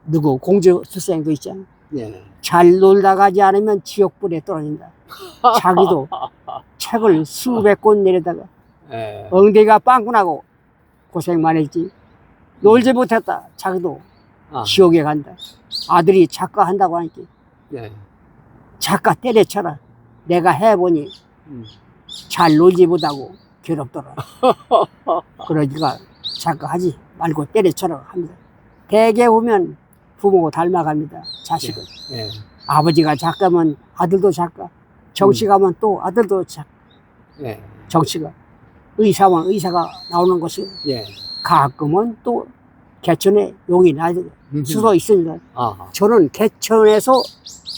누구 공주 수생도 있잖아. 예. 잘 놀다 가지 않으면 지옥불에 떨어진다. 자기도 책을 수백 권 내려다가 예. 엉덩이가 빵꾸나고 고생만 했지. 놀지 못했다. 자기도 아. 지옥에 간다. 아들이 작가 한다고 하니까 예. 작가 때려쳐라. 내가 해보니 음. 잘 놀지 못하고 괴롭더라. 그러니까 작가 하지 말고 때려쳐라 합니다. 대개 보면 부모 닮아갑니다. 자식은. 예. 아버지가 작가면 아들도 작가. 정치가면 또 아들도 작가. 예. 정치가. 의사면 의사가 나오는 것이 예. 가끔은 또 개천에 용이 날 수도 있습니다. 아. 저는 개천에서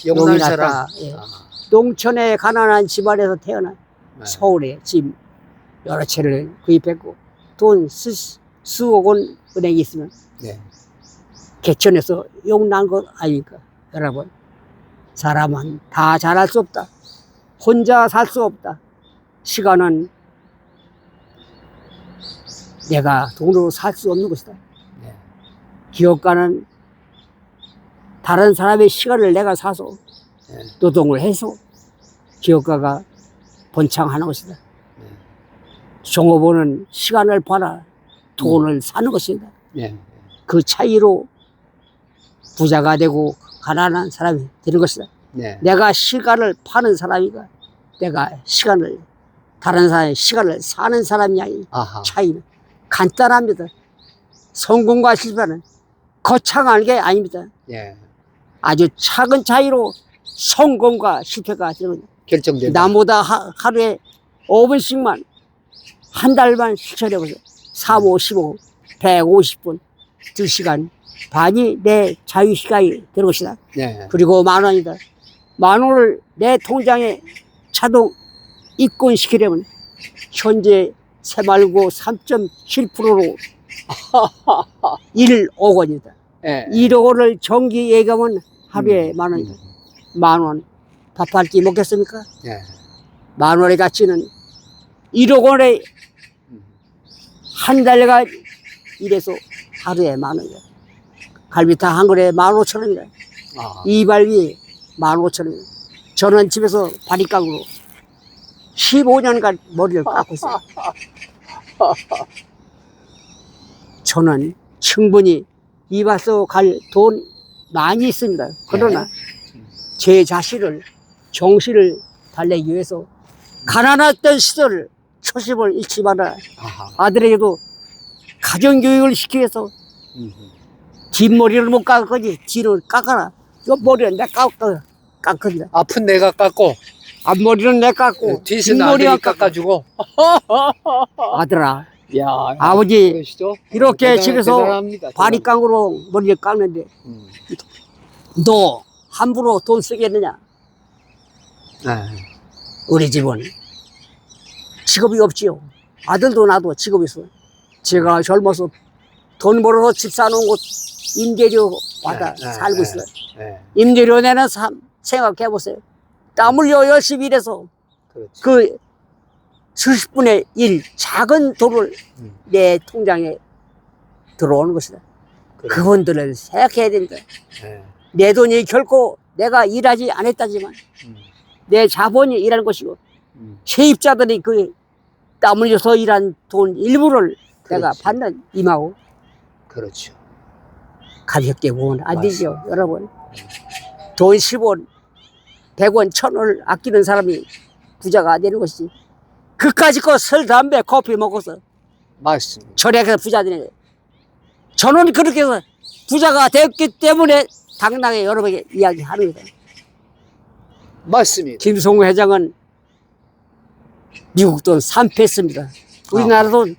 용이 영남 사람. 났다. 예. 아. 농촌의 가난한 집안에서 태어난 네. 서울에 집 여러 채를 구입했고 돈 수억 원 은행이 있으면 예. 개천에서 용 난 것 아닙니까? 여러분, 사람은 다 잘할 수 없다. 혼자 살 수 없다. 시간은 내가 돈으로 살 수 없는 것이다. 예. 기업가는 다른 사람의 시간을 내가 사서 예. 노동을 해서 기업가가 번창하는 것이다. 예. 종업원은 시간을 팔아 돈을 사는 것이다. 예. 그 차이로 부자가 되고 가난한 사람이 되는 것이다. 예. 내가 시간을 파는 사람이가 내가 시간을 다른 사람의 시간을 사는 사람이 아하. 차이는 간단합니다. 성공과 실패는 거창한 게 아닙니다. 예. 아주 작은 차이로 성공과 실패가 되는 결정된다. 나보다 하루에 5분씩만 한 달만 실천해보세요. 3, 5, 15, 150분 2시간 반이 내 자유시간이 되는 것이다. 예. 그리고 10,000원이다. 10,000원을 내 통장에 자동 입금시키려면 현재 새말고 3.7%로 1억 원이다. 예. 1억 원을 정기 예금은 하루에 10,000원이다. 10,000원 밥 한 끼 먹겠습니까? 예. 10,000원의 가치는 1억 원에 한 달간 일해서 하루에 10,000원이다. 갈비탕 한 그릇에 15,000원이다. 아. 이발비 15,000원이다. 저는 집에서 바리깡으로 15년간 머리를 깎고 있어요. 저는 충분히 이발소 갈 돈 많이 있습니다. 그러나 제 자신을 정신을 달래기 위해서 가난했던 시절을 초심을 잃지 마라. 아하. 아들에게도 가정교육을 시키기 위해서 뒷머리를 못 깎거니 뒤를 깎아라. 이 머리는 내가 깎습니다. 앞은 내가 깎고 앞머리는 내가 깎고 뒤는 아들이 깎아주고. 아들아, 야. 아버지 그러시죠? 이렇게 집에서 대단합니다. 바리깡으로 머리를 깎는데 음. 너 함부로 돈 쓰겠느냐? 예. 우리 집은 직업이 없지요. 아들도 나도 직업이 있어. 제가 젊어서 돈 벌어서 집 사놓은 곳 임대료 받아 살고 있어요. 예. 임대료 내는 삶 생각해보세요. 땀 흘려 열심히 일해서 그렇지. 그 수십 분의 일 작은 돈을 음. 내 통장에 들어오는 것이다. 그래. 그분들을 생각해야 됩니다. 예. 내 돈이 결코 내가 일하지 않았다지만 음. 내 자본이 일하는 것이고 음. 세입자들이 그 땀 흘려서 일한 돈 일부를 내가 그렇지. 받는 임하고 그렇죠. 가볍게 보면 안 되죠, 여러분. 돈 10원, 100원, 1000원을 아끼는 사람이 부자가 되는 것이지. 그까짓 거 술, 담배, 커피 먹어서 맞습니다. 절약해서 부자 되는 거예요. 저는 그렇게 해서 부자가 됐기 때문에 당당히 여러분에게 이야기하는 거예요. 맞습니다. 김성우 회장은 미국 돈 3패했습니다. 우리나라 돈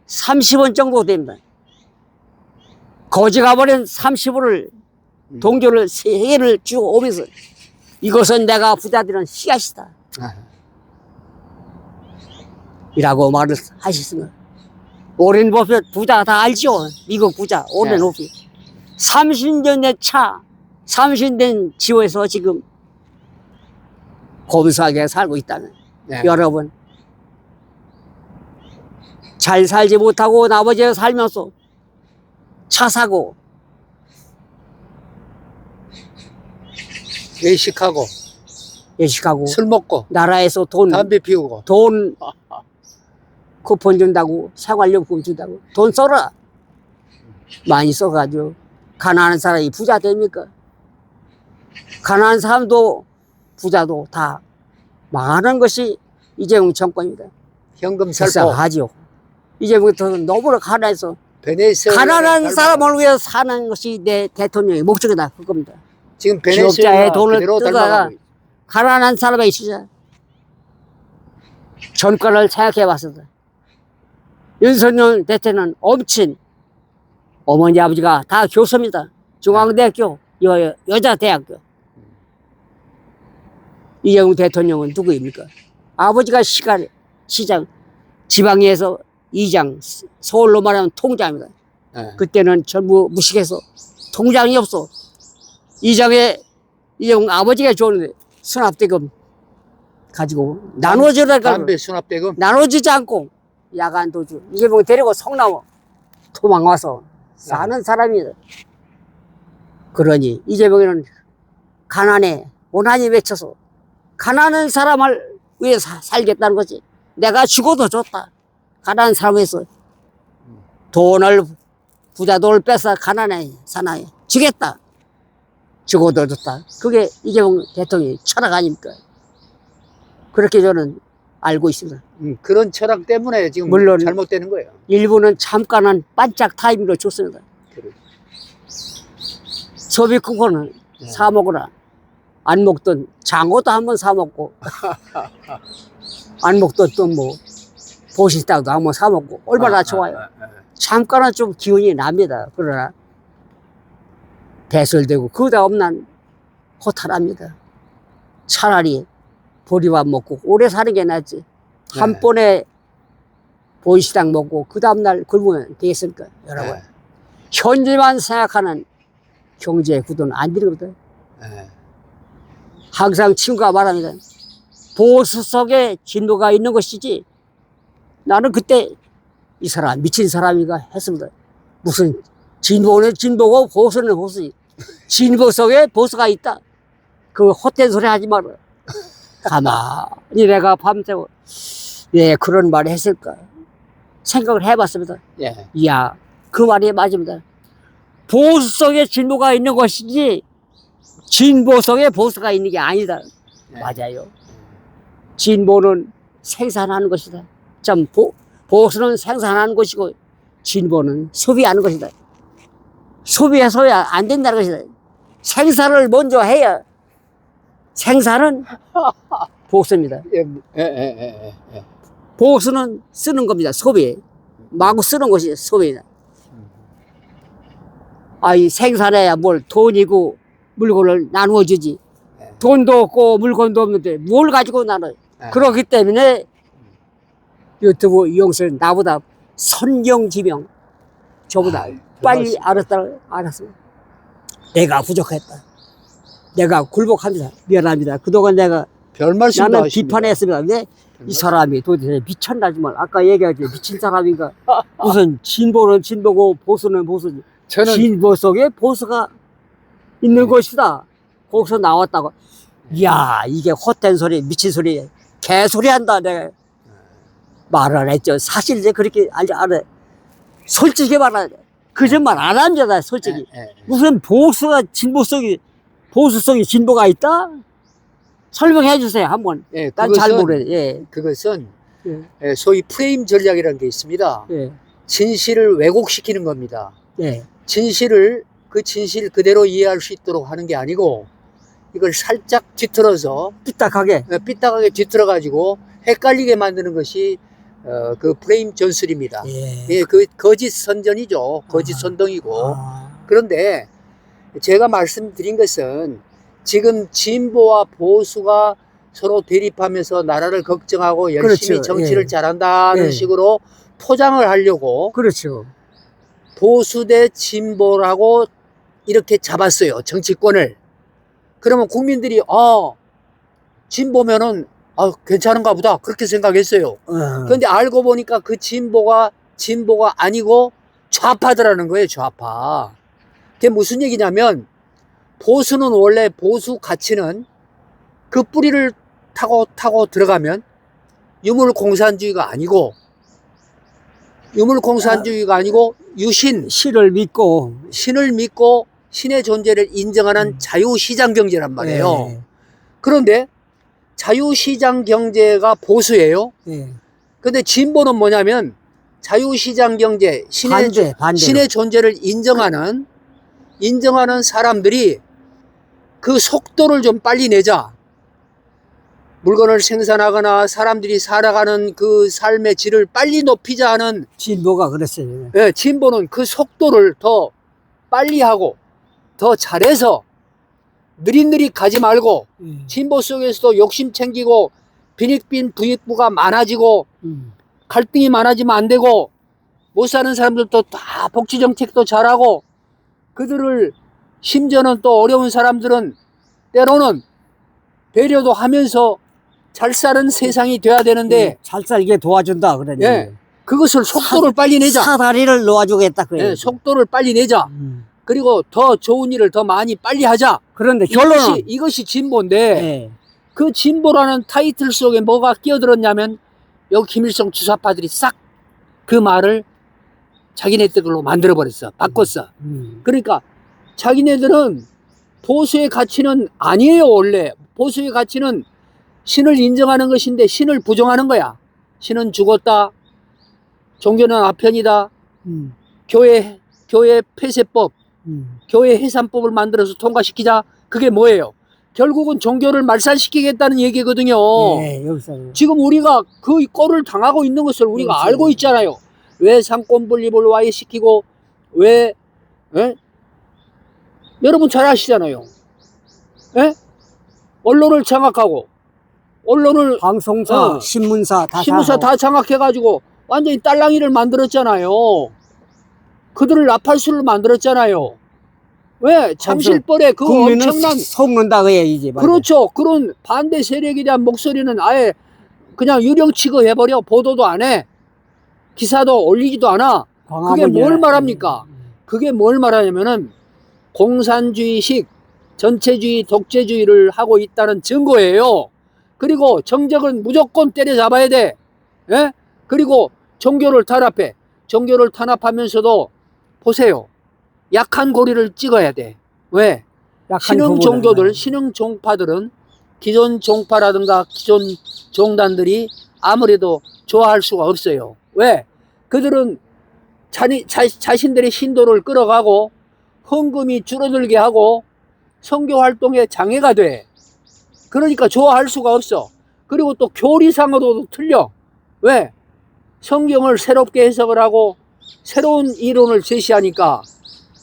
30원 정도 됩니다. 거지 가버린 30원을 동조를 3개를 주고 오면서 이것은 내가 부자 되는 씨앗이다. 아, 이라고 말을 하셨습니다. 오렌 버핏 부자 다 알죠? 미국 부자 오렌 버핏. 30년 된 차, 30년 된 지호에서 지금 검소하게 살고 있다는. 네. 여러분, 잘 살지 못하고 나머지 살면서 차 사고 외식하고 예식하고 술 먹고 나라에서 돈 담배 피우고 쿠폰 준다고 생활용품 준다고 돈 써라. 많이 써가지고 가난한 사람이 부자 됩니까? 가난한 사람도 부자도 다 망하는 것이 이재용 정권입니다. 현금 살포 불쌍하죠. 이제부터 너무나 가난해서 베네수엘라 가난한 사람을 위해서 사는 것이 내 대통령의 목적이다. 그겁니다. 지금 기업자의 베네수엘라 돈을 그대로 뜯어가 닮아가고 있- 가난한 사람에게 주자. 전권을 생각해봤습니다. 윤석열 대통령은 엄친 어머니 아버지가 다 교수입니다. 중앙대학교 여자대학교. 이재용 대통령은 누구입니까? 아버지가 시장 지방에서 이장, 서울로 말하면 통장입니다. 예. 그때는 전부 무식해서 통장이 없어. 이장에 이재용 아버지가 줬는데 수납대금 가지고 나눠주라니까 담배 수납대금 나눠주지 않고 야간 도주 이재용 데리고 성나무 도망와서 사는 사람이다. 그러니 이재명이는 가난에 고난이 맺혀서 가난한 사람을 위해 살겠다는 거지. 내가 죽어도 좋다. 가난한 사람에서 돈을 부자 돈을 뺏어 가난해 사나이 주겠다. 죽어도 좋다. 그게 이재명 대통령의 철학 아닙니까? 그렇게 저는 알고 있습니다. 그런 철학 때문에 지금 물론 잘못되는 거예요. 일부는 잠깐은 반짝 타임으로 줬습니다. 그래. 소비 쿠폰을 사 먹으라. 안 먹던 장어도 한번 사 먹고 안 먹던 또 뭐 보신탕도 한번 사 먹고 얼마나 좋아요. 잠깐은 좀 기운이 납니다. 그러나 배설되고 그다 없는 허탈합니다. 차라리 보리밥 먹고 오래 사는 게 낫지. 한 네. 번에 보리시당 먹고 그 다음날 굶으면 되겠습니까? 여러분. 네. 현재만 생각하는 경제 구도는 안 되거든. 네. 항상 친구가 말합니다. 보수 속에 진보가 있는 것이지. 나는 그때 이 사람 미친 사람이가 했습니다. 무슨 진보는 진보고 보수는 보수지. 진보 속에 보수가 있다. 그 헛된 소리 하지 마라. 가만히 내가 밤새고 왜 그런 말을 했을까 생각을 해봤습니다. 예. 이야, 그 말이 맞습니다. 보수 속에 진보가 있는 것이지 진보 속에 보수가 있는 게 아니다. 네. 맞아요. 진보는 생산하는 것이다. 참 보수는 생산하는 것이고 진보는 소비하는 것이다. 소비해서야 안 된다는 것이다. 생산을 먼저 해야 생산은 보수입니다. 예. 보수는 쓰는 겁니다. 소비. 마구 쓰는 것이 소비입니다. 아이 생산해야 뭘 돈이고 물건을 나누어 주지. 돈도 없고 물건도 없는데 뭘 가지고 나눠. 그렇기 때문에 유튜브 이용수는 나보다 선경지명 저보다 아유, 빨리 알았어. 내가 부족했다. 내가 굴복합니다. 미안합니다. 그동안 내가 별 말씀도 나는 하십니다. 비판했습니다. 근데 이 사람이 도대체 미쳤나지만 아까 얘기하지 미친 사람인가? 무슨 진보는 진보고 보수는 보수지. 저는 진보 속에 보수가 있는 것이다. 거기서 나왔다고. 이야 이게 헛된 소리 미친 소리 개소리 한다. 내가 말을 했죠. 사실 이제 그렇게 알아. 솔직히 말하자. 거짓말 안 합니다. 솔직히. 예, 예. 무슨 보수가 보수성이 진보가 있다? 설명해 주세요 한번. 예, 난 잘 그것은- 모르. 예. 그것은 예. 예, 소위 프레임 전략이라는 게 있습니다. 예. 진실을 왜곡시키는 겁니다. 예. 진실을 그 진실 그대로 이해할 수 있도록 하는 게 아니고 이걸 살짝 뒤틀어서 삐딱하게. 삐딱하게 뒤틀어가지고 헷갈리게 만드는 것이 그 프레임 전술입니다. 예. 예, 그 거짓 선전이죠. 거짓 아. 선동이고. 아. 그런데 제가 말씀드린 것은 지금 진보와 보수가 서로 대립하면서 나라를 걱정하고 열심히 그렇죠. 정치를 예. 잘한다는 예. 식으로 포장을 하려고 그렇죠. 보수 대 진보라고 이렇게 잡았어요. 정치권을. 그러면 국민들이 진보면은 괜찮은가 보다 그렇게 생각했어요. 그런데 알고 보니까 그 진보가 아니고 좌파더라는 거예요. 좌파. 그게 무슨 얘기냐면 보수는 원래 보수 가치는 그 뿌리를 타고 들어가면 유물공산주의가 아니고 유신, 신을 믿고. 신을 믿고 신의 존재를 인정하는 자유시장 경제란 말이에요. 예. 그런데 자유시장 경제가 보수예요. 예. 근데 진보는 뭐냐면 자유시장 경제, 반대로. 신의 존재를 인정하는 사람들이 그 속도를 좀 빨리 내자. 물건을 생산하거나 사람들이 살아가는 그 삶의 질을 빨리 높이자 하는 진보가 그랬어요. 예, 진보는 그 속도를 더 빨리 하고 더 잘해서 느릿느릿 가지 말고 진보 속에서도 욕심 챙기고 빈익빈 부익부가 많아지고 갈등이 많아지면 안 되고 못 사는 사람들도 다 복지 정책도 잘하고 그들을 심지어는 또 어려운 사람들은 때로는 배려도 하면서 잘 사는 세상이 돼야 되는데 잘 살게 도와준다 그러니. 예, 그것을 속도를 빨리 내자. 사다리를 놓아주겠다 그래. 예, 속도를 빨리 내자. 그리고 더 좋은 일을 더 많이 빨리 하자. 그런데 결론은 이것이 진보인데 예. 그 진보라는 타이틀 속에 뭐가 끼어들었냐면 여기 김일성 주사파들이 싹 그 말을 자기네 뜻으로 만들어버렸어. 바꿨어. 그러니까 자기네들은 보수의 가치는 아니에요. 원래 보수의 가치는 신을 인정하는 것인데 신을 부정하는 거야. 신은 죽었다. 종교는 아편이다. 교회 폐쇄법, 교회 해산법을 만들어서 통과시키자. 그게 뭐예요? 결국은 종교를 말살시키겠다는 얘기거든요. 예, 여기서. 지금 우리가 그 꼴을 당하고 있는 것을 우리가 그렇죠. 알고 있잖아요. 왜 상권 분립을 와해시키고 왜 여러분 잘 아시잖아요. 예? 언론을 장악하고 언론을 방송사, 신문사 다 장악해가지고 완전히 딸랑이를 만들었잖아요. 그들을 나팔수를 만들었잖아요. 왜? 참실벌에 그 국민은 엄청난 속는다 그래 이제. 그렇죠. 그런 반대 세력에 대한 목소리는 아예 그냥 유령 취급해버려. 보도도 안 해. 기사도 올리지도 않아. 그게 뭘 말합니까? 그게 뭘 말하냐면은 공산주의식 전체주의 독재주의를 하고 있다는 증거예요. 그리고 정적은 무조건 때려잡아야 돼. 예? 그리고 종교를 탄압해. 종교를 탄압하면서도 보세요. 약한 고리를 찍어야 돼. 왜? 신흥 종교들, 신흥 종파들은 기존 종파라든가 기존 종단들이 아무래도 좋아할 수가 없어요. 왜? 그들은 자신들의 신도를 끌어가고 헌금이 줄어들게 하고 선교 활동에 장애가 돼. 그러니까 좋아할 수가 없어. 그리고 또 교리상으로도 틀려. 왜? 성경을 새롭게 해석을 하고 새로운 이론을 제시하니까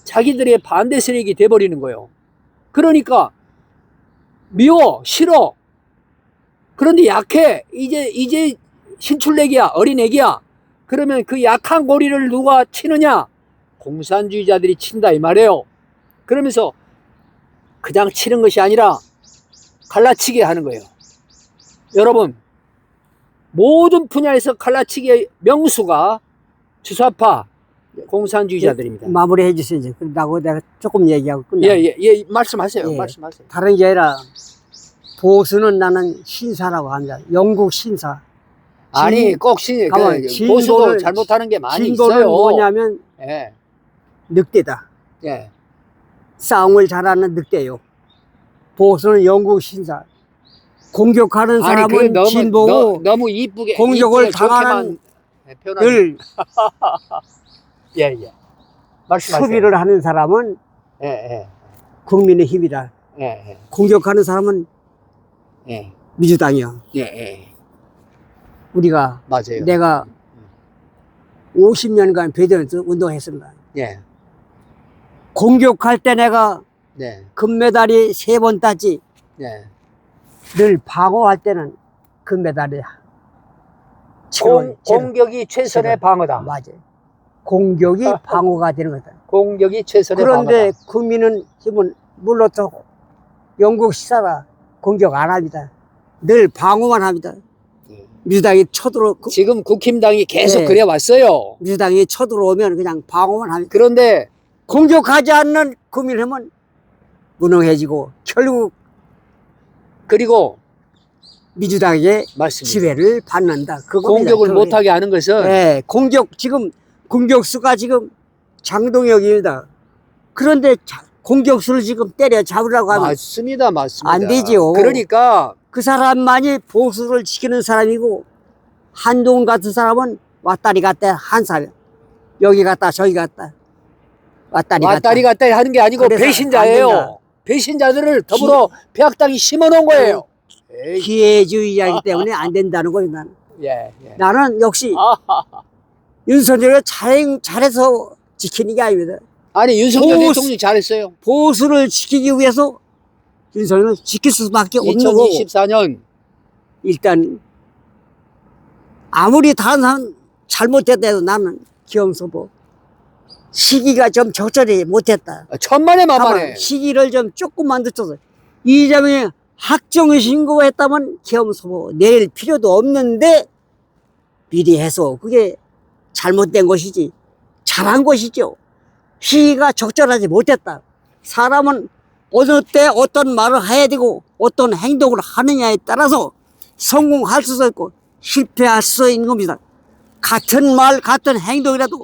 자기들의 반대 세력이 돼버리는 거예요. 그러니까 미워, 싫어. 그런데 약해. 이제 신출내기야, 어린애기야. 그러면 그 약한 고리를 누가 치느냐? 공산주의자들이 친다 이 말이에요. 그러면서 그냥 치는 것이 아니라 갈라치게 하는 거예요. 여러분, 모든 분야에서 갈라치기의 명수가 주사파 공산주의자들입니다. 마무리해 주세요. 이제. 그러고 내가 조금 얘기하고 끝나. 예, 말씀하세요. 예. 말씀하세요. 다른 게 아니라 보수는 나는 신사라고 합니다. 영국 신사. 아니, 꼭 가만, 보수도 잘못하는 게 많이 진보는 있어요. 뭐냐면 예, 늑대다. 예. 싸움을 잘하는 늑대요. 보수는 영국 신사. 공격하는 사람은 진보고 너무 이쁘게 공격을 이쁘게 당하는 좋게만 표현하는. 늘 예. 말씀하세요. 수비를 하는 사람은 예. 국민의 힘이다. 예. 공격하는 사람은 예. 민주당이야. 예. 우리가 맞아요. 내가 50년간 배드민턴 운동했습니다. 예. 공격할 때 내가 네. 금메달이 3번 땄지. 네. 늘 방어할 때는 금메달이야. 공격이 최선의 방어다. 맞아. 공격이 방어가 되는 거다. 공격이 최선의 그런데 방어다. 국민은 힘은 물러서 영국 시사라 공격 안 합니다. 늘 방어만 합니다. 민주당이 쳐들어 지금 국힘당이 계속 네. 그래 왔어요. 민주당이 쳐들어오면 그냥 방어만 합니다. 그런데 공격하지 않는 국민힘은 무능해지고 결국 그리고 민주당의 맞습니다. 지배를 받는다. 공격을 못하게 하는 것은 네, 지금 공격수가 지금 장동혁입니다. 그런데 공격수를 지금 때려 잡으라고 하면 맞습니다. 안 되지요. 그러니까 그 사람만이 보수를 지키는 사람이고 한동훈 같은 사람은 왔다리 갔다 한 사람. 여기 갔다 저기 갔다 왔다리 갔다 하는 게 아니고 그래서 안 된다. 배신자예요. 배신자들을 더불어 폐학당이 심어놓은 거예요. 에이. 기회주의자이기 때문에 안 된다는 거예요. 나는. 예. 나는 역시 윤석열을 잘해서 지키는 게 아닙니다. 아니 윤석열 대통령이 잘했어요. 보수를 지키기 위해서 윤석열을 지킬 수밖에 없는 거고 2024년 일단 아무리 다른 사람 잘못했다 해도 나는 기영서보 시기가 좀 적절히 못했다. 천만에 만만해. 시기를 좀 조금만 늦춰서 이재명이 학종 신고했다면 기영서보 내릴 필요도 없는데 미리 해서 그게 잘못된 것이지 잘한 것이죠. 시기가 적절하지 못했다. 사람은 어느 때 어떤 말을 해야 되고 어떤 행동을 하느냐에 따라서 성공할 수도 있고 실패할 수 있는 겁니다. 같은 말 같은 행동이라도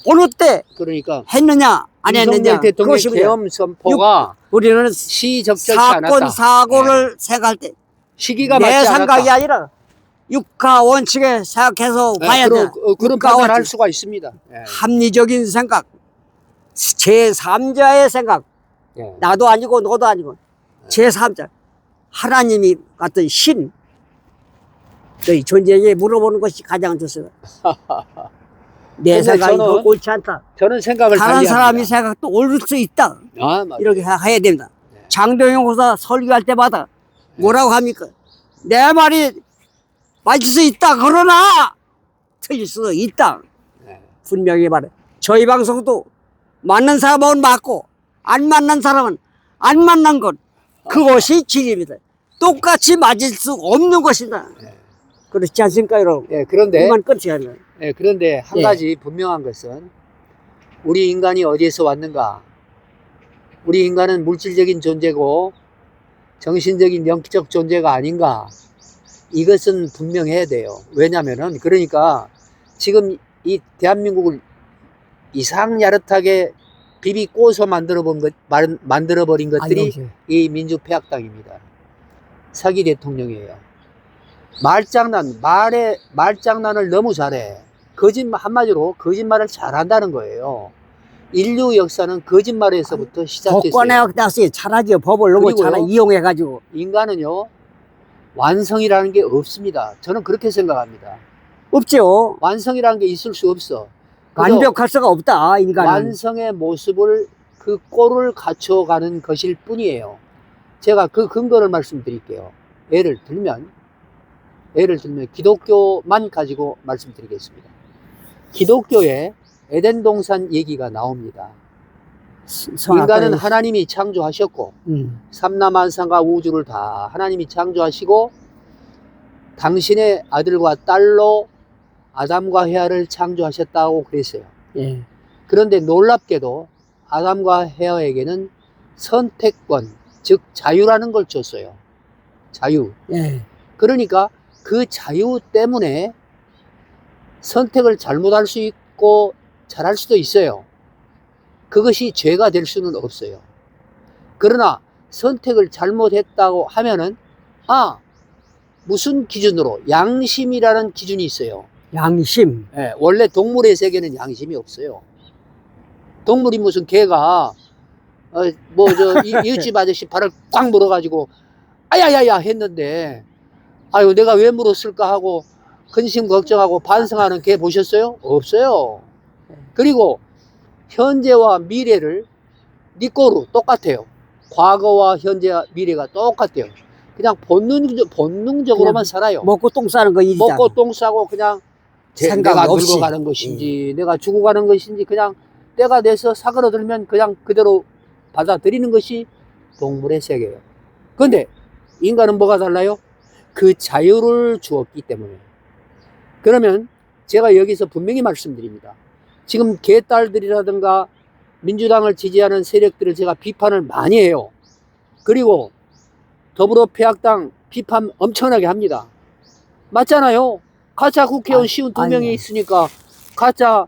어느 때 그러니까 했느냐 안 했느냐 윤석열 대통령 그것이 계엄 선포가 우리는 시적절치 사건 않았다. 사고를 네. 생각할 때 시기가 내 맞지 생각이 않았다. 아니라 육하 원칙에 생각해서 봐야 돼. 그런 판단할 수가 있습니다. 예. 합리적인 생각, 제3자의 생각, 예. 나도 아니고 너도 아니고 제3자 하나님이 같은 신 너희 존재에게 물어보는 것이 가장 좋습니다. 내 생각이 더 옳지 않다. 저는 생각을 다른 달리합니다. 사람이 생각도 옳을 수 있다. 맞아요. 이렇게 해야 됩니다. 네. 장동영 호사 설교할 때마다 뭐라고 합니까? 내 말이 맞을 수 있다. 그러나 틀릴 수도 있다. 네. 분명히 말해. 저희 방송도 맞는 사람은 맞고 안 맞는 사람은 안 맞는 것. 그것이 진리입니다. 똑같이 맞을 수 없는 것이다. 네. 그렇지 않습니까, 여러분? 예, 그런데 이만 끝이야. 그런데 한 예. 가지 분명한 것은 우리 인간이 어디에서 왔는가? 우리 인간은 물질적인 존재고 정신적인 영적 존재가 아닌가? 이것은 분명해야 돼요. 왜냐면은 그러니까 지금 이 대한민국을 이상야릇하게 비비꼬서 만들어버린 것들이 이 민주폐학당입니다. 사기 대통령이에요. 말장난을 너무 잘해. 한마디로 거짓말을 잘한다는 거예요. 인류 역사는 거짓말에서부터 시작됐어요. 법관에 나서 잘하죠. 법을 너무 잘 이용해가지고. 인간은요, 완성이라는 게 없습니다. 저는 그렇게 생각합니다. 없죠. 완성이라는 게 있을 수 없어. 완벽할 수가 없다, 인간은. 완성의 모습을 그 꼴을 갖춰가는 것일 뿐이에요. 제가 그 근거를 말씀드릴게요. 예를 들면 기독교만 가지고 말씀드리겠습니다. 기독교에 에덴 동산 얘기가 나옵니다. 성악가의- 인간은 하나님이 창조하셨고 삼라만상과 우주를 다 하나님이 창조하시고 당신의 아들과 딸로 아담과 헤아를 창조하셨다고 그랬어요. 예. 그런데 놀랍게도 아담과 헤아에게는 선택권, 즉 자유라는 걸 줬어요. 자유. 예. 그러니까 그 자유 때문에 선택을 잘못할 수 있고 잘할 수도 있어요. 그것이 죄가 될 수는 없어요. 그러나 선택을 잘못했다고 하면은 무슨 기준으로? 양심이라는 기준이 있어요. 양심. 예, 원래 동물의 세계는 양심이 없어요. 동물이 무슨 개가 이웃집 아저씨 발을 꽉 물어가지고 아야야야 했는데 아유 내가 왜 물었을까 하고 근심 걱정하고 반성하는 개 보셨어요? 없어요. 그리고 현재와 미래를 니 거로 똑같아요. 과거와 현재와 미래가 똑같아요. 그냥 본능적으로만 그냥 살아요. 먹고 똥 싸는 거 일이잖아. 먹고 똥 싸고 그냥 생각 내가 없이. 늙어가는 것인지 내가 죽어가는 것인지 그냥 때가 돼서 사그러들면 그냥 그대로 받아들이는 것이 동물의 세계예요. 그런데 인간은 뭐가 달라요? 그 자유를 주었기 때문에. 그러면 제가 여기서 분명히 말씀드립니다. 지금 개딸들이라든가 민주당을 지지하는 세력들을 제가 비판을 많이 해요. 그리고 더불어폐학당 비판 엄청나게 합니다. 맞잖아요. 가짜 국회의원 쉬운 2명이 있으니까 가짜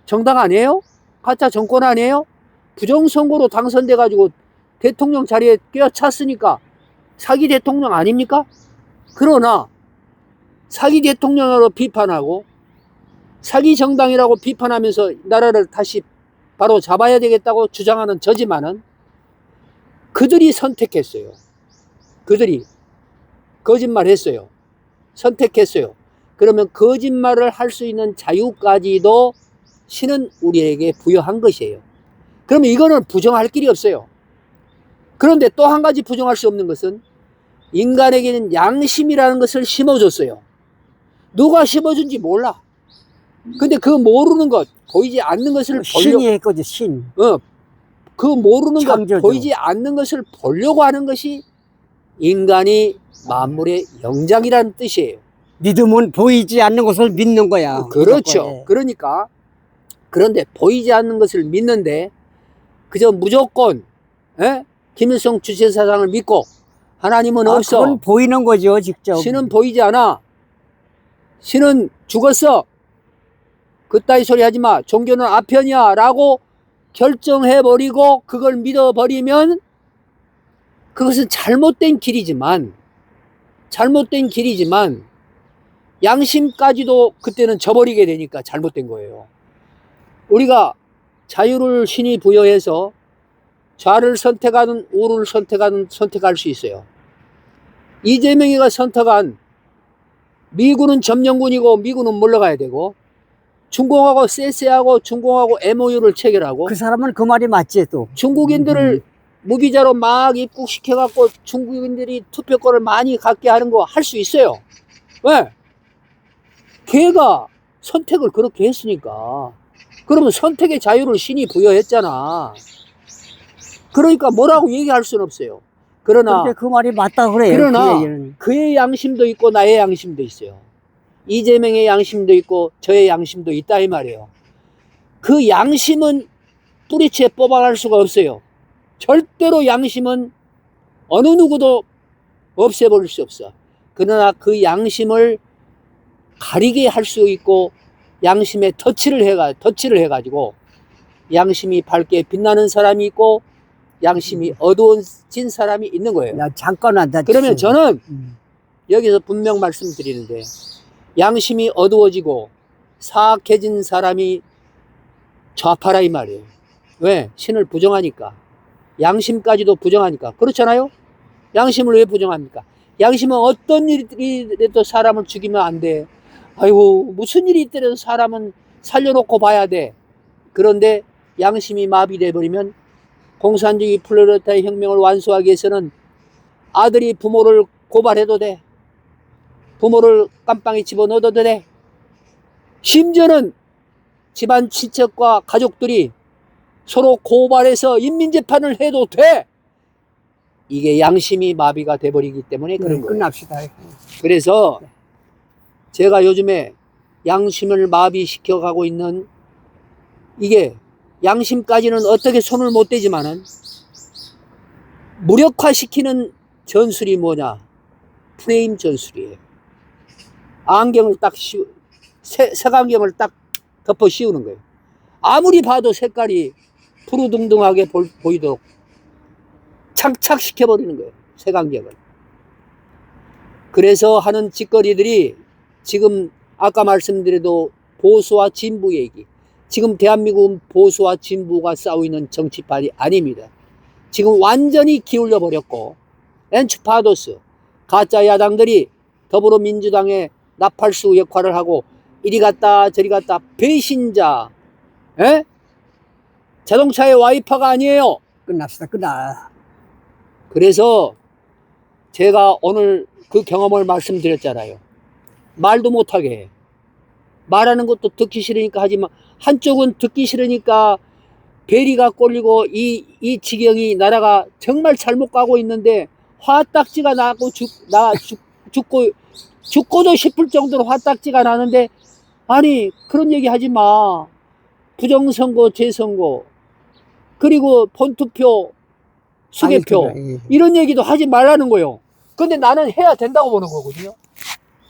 정당 아니에요? 가짜 정권 아니에요? 부정선거로 당선돼 가지고 대통령 자리에 꿰찼으니까 사기 대통령 아닙니까? 그러나 사기 대통령으로 비판하고 사기 정당이라고 비판하면서 나라를 다시 바로 잡아야 되겠다고 주장하는 저지만은 그들이 선택했어요. 그들이 거짓말했어요. 선택했어요. 그러면 거짓말을 할 수 있는 자유까지도 신은 우리에게 부여한 것이에요. 그러면 이거는 부정할 길이 없어요. 그런데 또 한 가지 부정할 수 없는 것은 인간에게는 양심이라는 것을 심어줬어요. 누가 심어준지 몰라. 근데 그 모르는 것, 보이지 않는 것을 신이 했거든, 신. 그 모르는 창조죠. 것, 보이지 않는 것을 보려고 하는 것이 인간이 만물의 영장이라는 뜻이에요. 믿음은 보이지 않는 것을 믿는 거야. 그렇죠. 무조건. 그러니까 그런데 보이지 않는 것을 믿는데 그저 무조건 김일성 주체사상을 믿고 하나님은 없어. 그건 보이는 거죠, 직접. 신은 보이지 않아. 신은 죽었어. 그따위 소리 하지 마. 종교는 아편이야. 라고 결정해버리고 그걸 믿어버리면 그것은 잘못된 길이지만 양심까지도 그때는 저버리게 되니까 잘못된 거예요. 우리가 자유를 신이 부여해서 좌를 선택하든 우를 선택할 수 있어요. 이재명이가 선택한 미군은 점령군이고 미군은 물러가야 되고 중공하고 쎄쎄하고 중공하고 MOU를 체결하고 그 사람은 그 말이 맞지 또. 중국인들을 무비자로 막 입국시켜갖고 중국인들이 투표권을 많이 갖게 하는 거 할 수 있어요. 왜? 걔가 선택을 그렇게 했으니까. 그러면 선택의 자유를 신이 부여했잖아. 그러니까 뭐라고 얘기할 수는 없어요. 그러나 근데 그 말이 맞다 그래요. 그러나 그 얘기는. 그의 양심도 있고 나의 양심도 있어요. 이재명의 양심도 있고 저의 양심도 있다 이 말이에요. 그 양심은 뿌리채 뽑아갈 수가 없어요. 절대로 양심은 어느 누구도 없애버릴 수 없어. 그러나 그 양심을 가리게 할 수 있고 양심에 터치를 해가지고 양심이 밝게 빛나는 사람이 있고 양심이 어두워진 사람이 있는 거예요. 야, 잠깐 한다. 그러면 저는 여기서 분명 말씀드리는데 양심이 어두워지고 사악해진 사람이 좌파라 이 말이에요. 왜? 신을 부정하니까. 양심까지도 부정하니까. 그렇잖아요? 양심을 왜 부정합니까? 양심은 어떤 일이라도 사람을 죽이면 안 돼. 아이고 무슨 일이 있더라도 사람은 살려놓고 봐야 돼. 그런데 양심이 마비돼 버리면 공산주의 프롤레타리아 혁명을 완수하기 위해서는 아들이 부모를 고발해도 돼. 부모를 깜빵에 집어넣어도 돼. 심지어는 집안 친척과 가족들이 서로 고발해서 인민재판을 해도 돼. 이게 양심이 마비가 돼버리기 때문에 그런 거예요. 끝납시다. 그래서 제가 요즘에 양심을 마비시켜 가고 있는, 이게 양심까지는 어떻게 손을 못 대지만은 무력화시키는 전술이 뭐냐? 프레임 전술이에요. 안경을 딱 색안경을 딱 덮어 씌우는 거예요. 아무리 봐도 색깔이 푸르둥둥하게 보이도록 착착시켜버리는 거예요, 색안경을. 그래서 하는 짓거리들이 지금 아까 말씀드려도 보수와 진부 얘기, 지금 대한민국은 보수와 진부가 싸우는 정치판이 아닙니다. 지금 완전히 기울여 버렸고, 엔추파도스 가짜 야당들이 더불어민주당의 나팔수 역할을 하고 이리 갔다 저리 갔다 배신자, 에? 자동차의 와이퍼가 아니에요. 끝납시다. 끝나. 그래서 제가 오늘 그 경험을 말씀드렸잖아요. 말도 못하게 해. 말하는 것도 듣기 싫으니까 하지만 한쪽은 듣기 싫으니까 베리가 꼴리고 이 지경이 나라가 정말 잘못 가고 있는데 화딱지가 나고 죽고도 싶을 정도로 화딱지가 나는데, 아니 그런 얘기 하지 마. 부정선거, 재선거, 그리고 본투표, 수개표, 이런 얘기도 하지 말라는 거예요. 근데 나는 해야 된다고 보는 거거든요.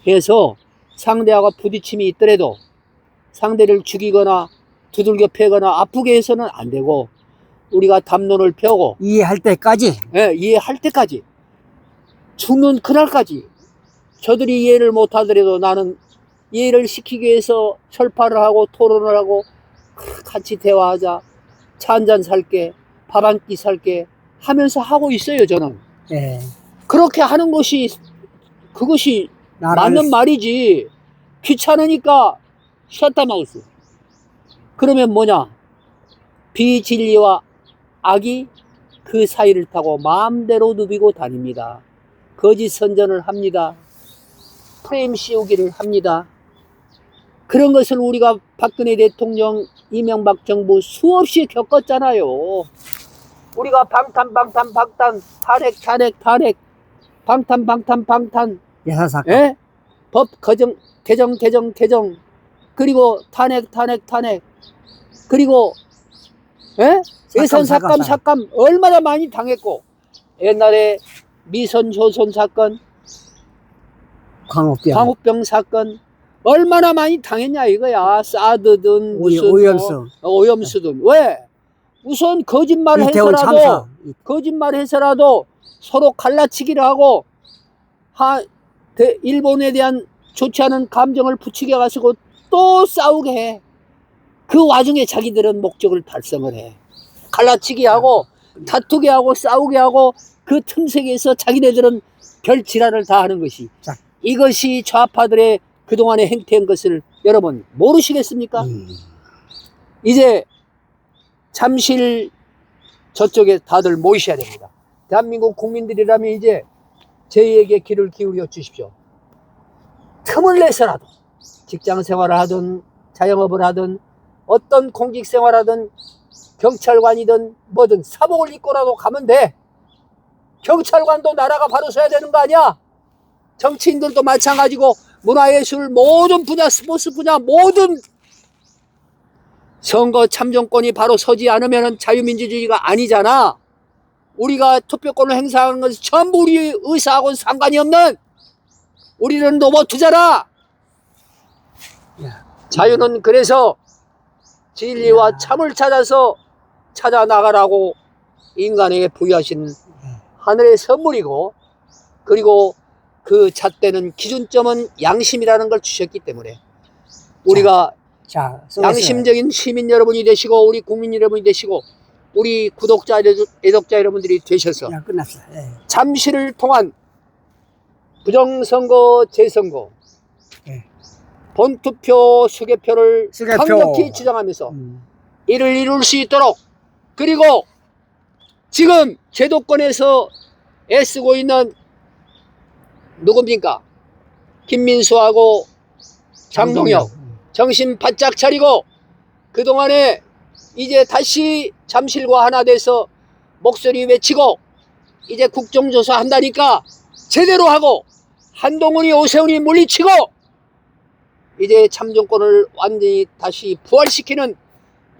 해서 상대하고 부딪힘이 있더라도 상대를 죽이거나 두들겨 패거나 아프게 해서는 안 되고, 우리가 담론을 펴고 이해할 때까지. 예, 이해할 때까지, 죽는 그날까지. 저들이 이해를 못하더라도 나는 이해를 시키기 위해서 철파를 하고 토론을 하고 같이 대화하자, 차 한잔 살게, 밥 한 끼 살게 하면서 하고 있어요, 저는. 예. 그렇게 하는 것이, 그것이 맞는 말이지. 귀찮으니까 셧다마우스. 그러면 뭐냐? 비진리와 악이 그 사이를 타고 마음대로 누비고 다닙니다. 거짓 선전을 합니다. 프레임 씌우기를 합니다. 그런 것을 우리가 박근혜 대통령, 이명박 정부 수없이 겪었잖아요. 우리가 방탄, 방탄, 예사사건. 예? 법 개정, 그리고 탄핵, 그리고 예? 예선 삭감 얼마나 많이 당했고, 옛날에 미선 조선 사건, 광우병 사건 얼마나 많이 당했냐 이거야. 사드든 무슨 오염수든. 왜? 우선 거짓말해서라도 서로 갈라치기를 하고 일본에 대한 좋지 않은 감정을 부추겨 가지고 또 싸우게 해. 그 와중에 자기들은 목적을 달성을 해. 갈라치기 하고 다투게 하고 싸우게 하고 그 틈새에서 자기네들은 별 지랄을 다 하는 것이, 이것이 좌파들의 그동안의 행태인 것을 여러분 모르시겠습니까? 이제 잠실 저쪽에 다들 모이셔야 됩니다. 대한민국 국민들이라면 이제 저희에게 귀를 기울여 주십시오. 틈을 내서라도 직장 생활을 하든 자영업을 하든 어떤 공직 생활하든 경찰관이든 뭐든 사복을 입고라도 가면 돼. 경찰관도 나라가 바로 서야 되는 거 아니야? 정치인들도 마찬가지고 문화예술 모든 분야, 스포츠 분야 모든 선거 참정권이 바로 서지 않으면 자유민주주의가 아니잖아. 우리가 투표권을 행사하는 것은 전부 우리 의사하고는 상관이 없는, 우리는 로봇이잖아. 자유는 그래서 진리와 참을 찾아 나가라고 인간에게 부여하신 하늘의 선물이고, 그리고 그 잣대는 기준점은 양심이라는 걸 주셨기 때문에 우리가 양심적인 시민 여러분이 되시고 우리 국민 여러분이 되시고 우리 구독자, 애독자 여러분들이 되셔서 잠시를 통한 부정선거, 재선거, 본투표, 수개표를 강력히 주장하면서 이를 이룰 수 있도록, 그리고 지금 제도권에서 애쓰고 있는 누굽니까? 김민수하고 장동혁 정신 바짝 차리고 그동안에 이제 다시 잠실과 하나 돼서 목소리 외치고 이제 국정조사 한다니까 제대로 하고 한동훈이 오세훈이 물리치고 이제 참정권을 완전히 다시 부활시키는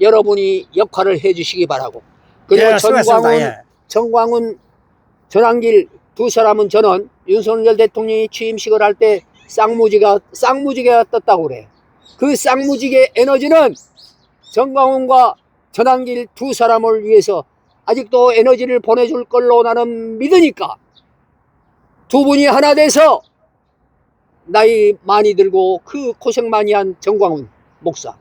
여러분이 역할을 해주시기 바라고. 그리고 예, 수고하셨습니다. 예. 정광훈, 전한길 두 사람은 저는 윤석열 대통령이 취임식을 할 때 쌍무지개가 떴다고 그래. 그 쌍무지개 에너지는 정광훈과 전한길 두 사람을 위해서 아직도 에너지를 보내줄 걸로 나는 믿으니까 두 분이 하나 돼서 나이 많이 들고 그 고생 많이 한 정광훈 목사,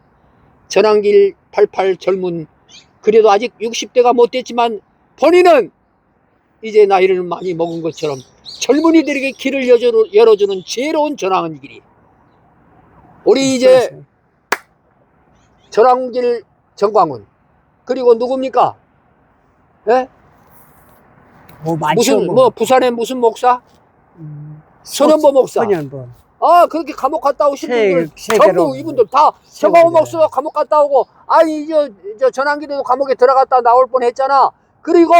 전한길 88 젊은, 그래도 아직 60대가 못 됐지만 본인은 이제 나이를 많이 먹은 것처럼 젊은이들에게 길을 열어주는 지혜로운 전한길이. 우리 이제 전한길 정광훈, 그리고 누굽니까? 예? 뭐 많죠, 무슨 부산에 무슨 목사? 선현보 목사. 선현보. 아, 그렇게 감옥 갔다 오신 분들 전부 이분들 다 정광훈 목사가 감옥 갔다 오고, 아니 저 전한길도 감옥에 들어갔다 나올 뻔했잖아. 그리고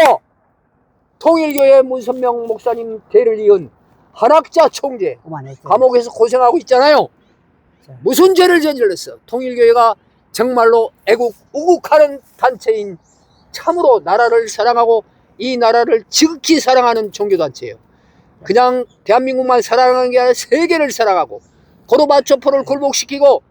통일교회 문선명 목사님 대를 이은 한학자 총재 감옥에서 고생하고 있잖아요. 무슨 죄를 저질렀어? 통일교회가 정말로 우국하는 단체인, 참으로 나라를 사랑하고 이 나라를 지극히 사랑하는 종교단체예요. 그냥 대한민국만 사랑하는 게 아니라 세계를 사랑하고 고르바초프를 굴복시키고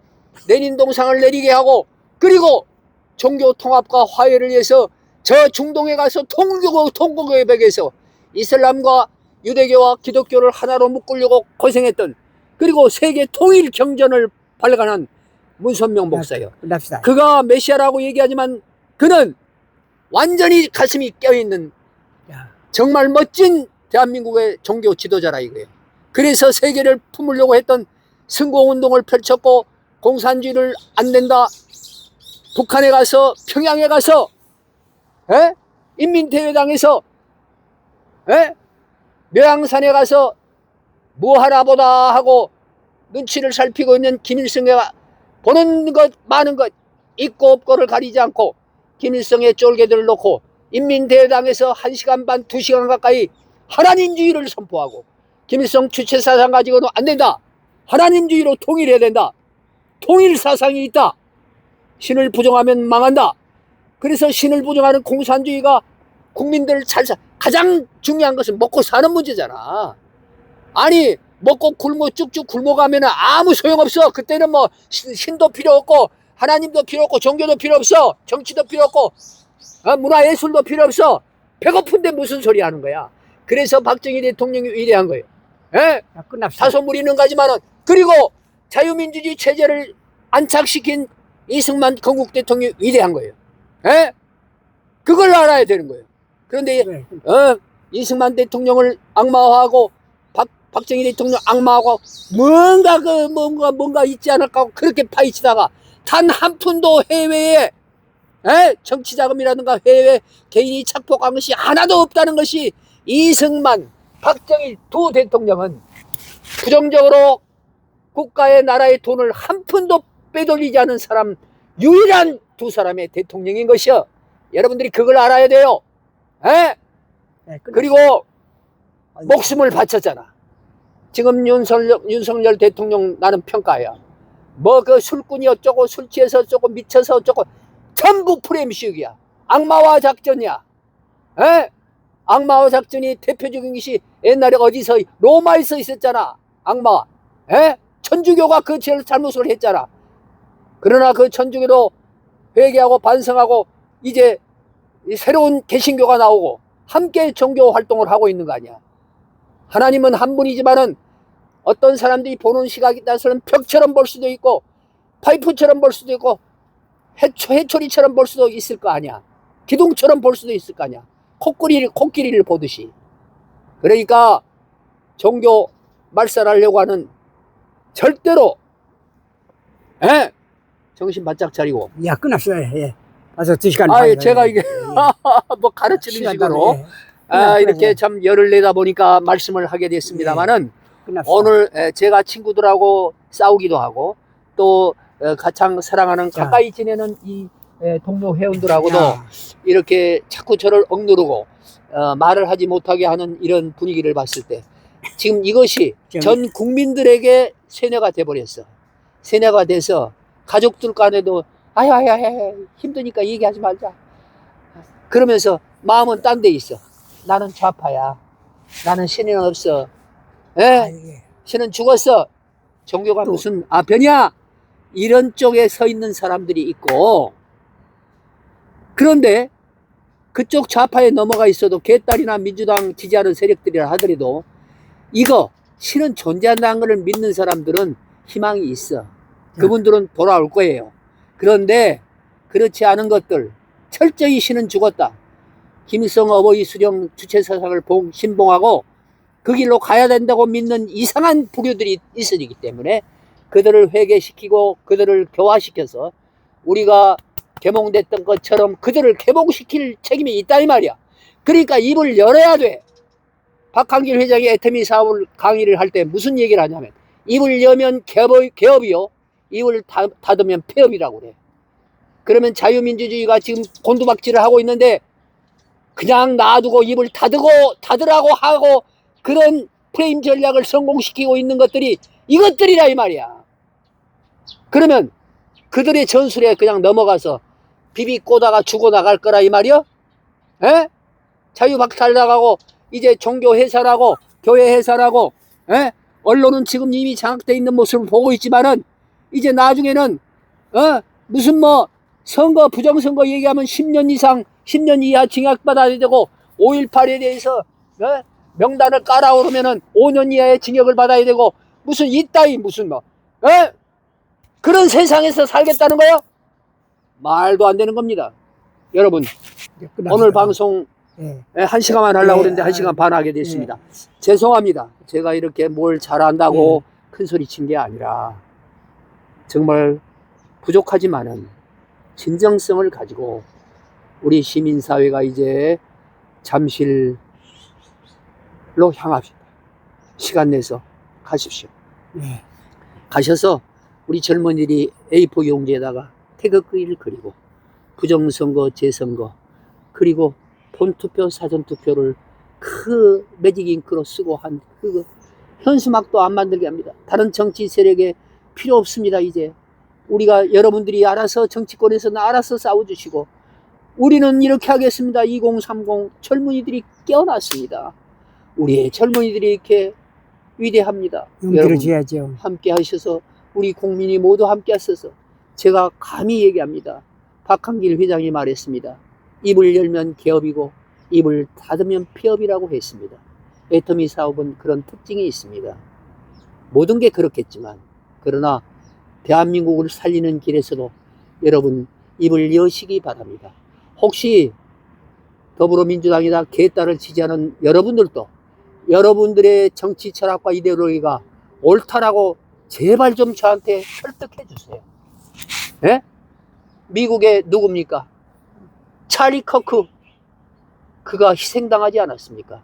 레닌 동상을 내리게 하고, 그리고 종교 통합과 화해를 위해서 저 중동에 가서 통곡의 벽에서 이슬람과 유대교와 기독교를 하나로 묶으려고 고생했던, 그리고 세계 통일 경전을 발간한 문선명 목사예요. 그가 메시아라고 얘기하지만 그는 완전히 가슴이 껴있는 정말 멋진 대한민국의 종교 지도자라 이거예요. 그래서 세계를 품으려고 했던 승공운동을 펼쳤고, 공산주의를 안 된다, 북한에 가서 평양에 가서 인민대회당에서 묘양산에 가서 뭐하나 보다 하고 눈치를 살피고 있는 김일성가 보는 것 많은 것 있고 없고를 가리지 않고 김일성의 쫄개들을 놓고 인민대회당에서 1시간 반 2시간 가까이 하나님주의를 선포하고, 김일성 주체사상 가지고는 안 된다, 하나님주의로 통일해야 된다, 통일사상이 있다, 신을 부정하면 망한다. 그래서 신을 부정하는 공산주의가 국민들을 가장 중요한 것은 먹고 사는 문제잖아. 아니 먹고 쭉쭉 굶어가면 아무 소용없어. 그때는 뭐 신도 필요 없고 하나님도 필요 없고 종교도 필요 없어, 정치도 필요 없고 문화예술도 필요 없어. 배고픈데 무슨 소리 하는 거야. 그래서 박정희 대통령이 위대한 거예요. 다소 무리는 가지만은. 그리고 자유민주주의 체제를 안착시킨 이승만 건국 대통령이 위대한 거예요. 그걸 알아야 되는 거예요. 그런데 이승만 대통령을 악마화하고 박정희 대통령 악마하고 뭔가 있지 않을까 하고 그렇게 파헤치다가 단 한 푼도 해외에 정치 자금이라든가 해외 개인이 착복한 것이 하나도 없다는 것이, 이승만, 박정희 두 대통령은 부정적으로 국가의 나라의 돈을 한 푼도 빼돌리지 않은 사람, 유일한 두 사람의 대통령인 것이요. 여러분들이 그걸 알아야 돼요. 그리고 목숨을 바쳤잖아. 지금 윤석열 대통령 나는 평가야. 뭐 그 술꾼이 어쩌고 술 취해서 어쩌고 미쳐서 어쩌고 전부 프레임식이야. 악마화 작전이야. 악마화 작전이 대표적인 것이 옛날에 어디서 로마에서 있었잖아. 악마. 천주교가 그 잘못을 했잖아. 그러나 그 천주교도 회개하고 반성하고 이제 새로운 개신교가 나오고 함께 종교 활동을 하고 있는 거 아니야. 하나님은 한 분이지만은 어떤 사람들이 보는 시각에 따라서는 벽처럼 볼 수도 있고 파이프처럼 볼 수도 있고 해초리처럼 볼 수도 있을 거 아니야. 기둥처럼 볼 수도 있을 거 아니야. 코끼리를 보듯이. 그러니까 종교 말살하려고 하는 절대로 정신 바짝 차리고. 야, 끝났어요. 예. 와서 2시간. 아, 제가 이게 뭐 가르치는 식으로 이렇게 참 열을 내다 보니까 말씀을 하게 됐습니다만은, 오늘 제가 친구들하고 싸우기도 하고 또 가장 사랑하는 자. 가까이 지내는 이 동료 회원들하고도 야. 이렇게 자꾸 저를 억누르고 말을 하지 못하게 하는 이런 분위기를 봤을 때 지금 이것이 전 국민들에게 세뇌가 돼버렸어. 세뇌가 돼서 가족들 간에도 아유 힘드니까 얘기하지 말자. 그러면서 마음은 딴 데 있어. 나는 좌파야. 나는 신은 없어. 예? 아이고. 신은 죽었어. 종교가 무슨 아편이야. 이런 쪽에 서 있는 사람들이 있고, 그런데 그쪽 좌파에 넘어가 있어도 개딸이나 민주당 지지하는 세력들이라 하더라도 이거 신은 존재한다는 것을 믿는 사람들은 희망이 있어. 그분들은 돌아올 거예요. 그런데 그렇지 않은 것들, 철저히 신은 죽었다. 김일성 어버이 수령 주체사상을 신봉하고 그 길로 가야 된다고 믿는 이상한 부류들이 있으기 때문에 그들을 회개시키고 그들을 교화시켜서 우리가 개몽됐던 것처럼 그들을 개몽시킬 책임이 있다 이 말이야. 그러니까 입을 열어야 돼. 박한길 회장이 애터미 사업을 강의를 할 때 무슨 얘기를 하냐면 입을 열면 개업이요, 입을 닫으면 폐업이라고 그래. 그러면 자유민주주의가 지금 곤두박질을 하고 있는데 그냥 놔두고 입을 닫으라고 하고 그런 프레임 전략을 성공시키고 있는 것들이 이것들이라 이 말이야. 그러면 그들의 전술에 그냥 넘어가서 비비 꼬다가 죽어나갈 거라 이 말이야? 에? 자유박탈당하고 이제 종교 해산하고 교회 해산하고, 에? 언론은 지금 이미 장악되어 있는 모습을 보고 있지만은 이제 나중에는 무슨 뭐 선거 부정선거 얘기하면 10년 이상 10년 이하 징역받아야 되고 5.18에 대해서 명단을 깔아 오르면은 5년 이하의 징역을 받아야 되고 무슨 이따위 무슨 뭐 그런 세상에서 살겠다는 거요? 말도 안 되는 겁니다. 여러분 오늘 방송 예. 1시간만 하려고 그랬는데 1시간 반 하게 됐습니다. 죄송합니다. 제가 이렇게 뭘 잘한다고 큰 소리 친 게 아니라 정말 부족하지만은 진정성을 가지고 우리 시민사회가 이제 잠실로 향합시다. 시간 내서 가십시오. 가셔서 우리 젊은이들이 A4 용지에다가 태극기를 그리고 부정선거, 재선거, 그리고 본투표, 사전투표를 그 매직 잉크로 쓰고 한 그 현수막도 안 만들게 합니다. 다른 정치 세력에 필요 없습니다. 이제 우리가 여러분들이 알아서 정치권에서 알아서 싸워주시고 우리는 이렇게 하겠습니다. 2030 젊은이들이 깨어났습니다. 우리의 젊은이들이 이렇게 위대합니다. 용기를 줘야죠. 함께 하셔서 우리 국민이 모두 함께 하셔서 제가 감히 얘기합니다. 박한길 회장이 말했습니다. 입을 열면 개업이고 입을 닫으면 폐업이라고 했습니다. 애터미 사업은 그런 특징이 있습니다. 모든 게 그렇겠지만 그러나 대한민국을 살리는 길에서도 여러분 입을 여시기 바랍니다. 혹시 더불어민주당이나 개딸을 지지하는 여러분들도 여러분들의 정치 철학과 이데올로기가 옳다라고 제발 좀 저한테 설득해 주세요. 예? 미국의 누굽니까? 찰리 커크. 그가 희생당하지 않았습니까?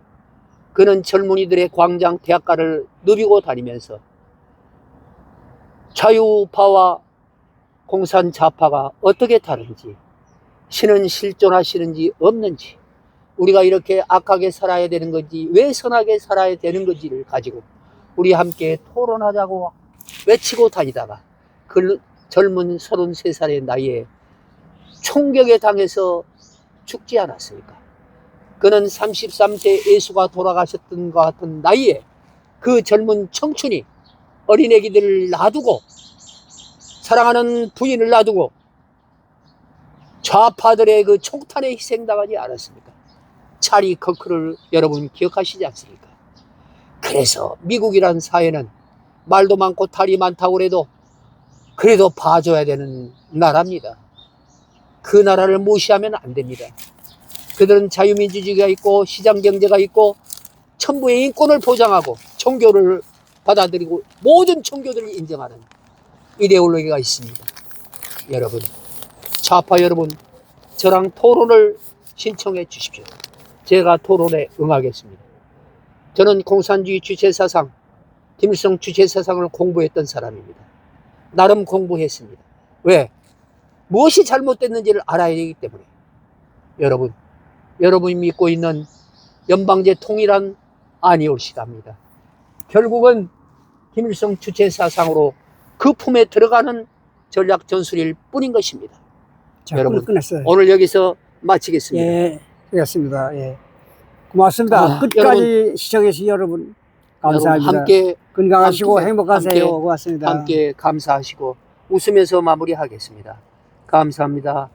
그는 젊은이들의 광장 대학가를 누비고 다니면서 자유파와 공산좌파가 어떻게 다른지, 신은 실존하시는지 없는지, 우리가 이렇게 악하게 살아야 되는 건지 왜 선하게 살아야 되는 건지를 가지고 우리 함께 토론하자고 외치고 다니다가 그 젊은 33살의 나이에 총격에 당해서 죽지 않았습니까? 그는 33세 예수가 돌아가셨던 것 같은 나이에 그 젊은 청춘이 어린애기들을 놔두고 사랑하는 부인을 놔두고 좌파들의 그 총탄에 희생당하지 않았습니까? 찰리 커크를 여러분 기억하시지 않습니까? 그래서 미국이란 사회는 말도 많고 탈이 많다고 그래도 봐줘야 되는 나라입니다. 그 나라를 무시하면 안 됩니다. 그들은 자유민주주의가 있고 시장경제가 있고 천부의 인권을 보장하고 종교를 받아들이고 모든 종교들을 인정하는 이데올로기가 있습니다. 여러분, 좌파 여러분, 저랑 토론을 신청해 주십시오. 제가 토론에 응하겠습니다. 저는 공산주의 주체사상, 김일성 주체사상을 공부했던 사람입니다. 나름 공부했습니다. 왜? 무엇이 잘못됐는지를 알아야 되기 때문에. 여러분, 여러분이 믿고 있는 연방제 통일은 아니올시답니다. 결국은 김일성 주체 사상으로 그 품에 들어가는 전략 전술일 뿐인 것입니다. 자, 여러분, 끝났어요. 오늘 여기서 마치겠습니다. 예, 되었습니다. 예. 고맙습니다. 아, 끝까지 시청해주신 여러분 감사합니다. 여러분 함께 건강하시고 함께, 행복하세요. 함께, 고맙습니다. 함께 감사하시고 웃으면서 마무리하겠습니다. 감사합니다.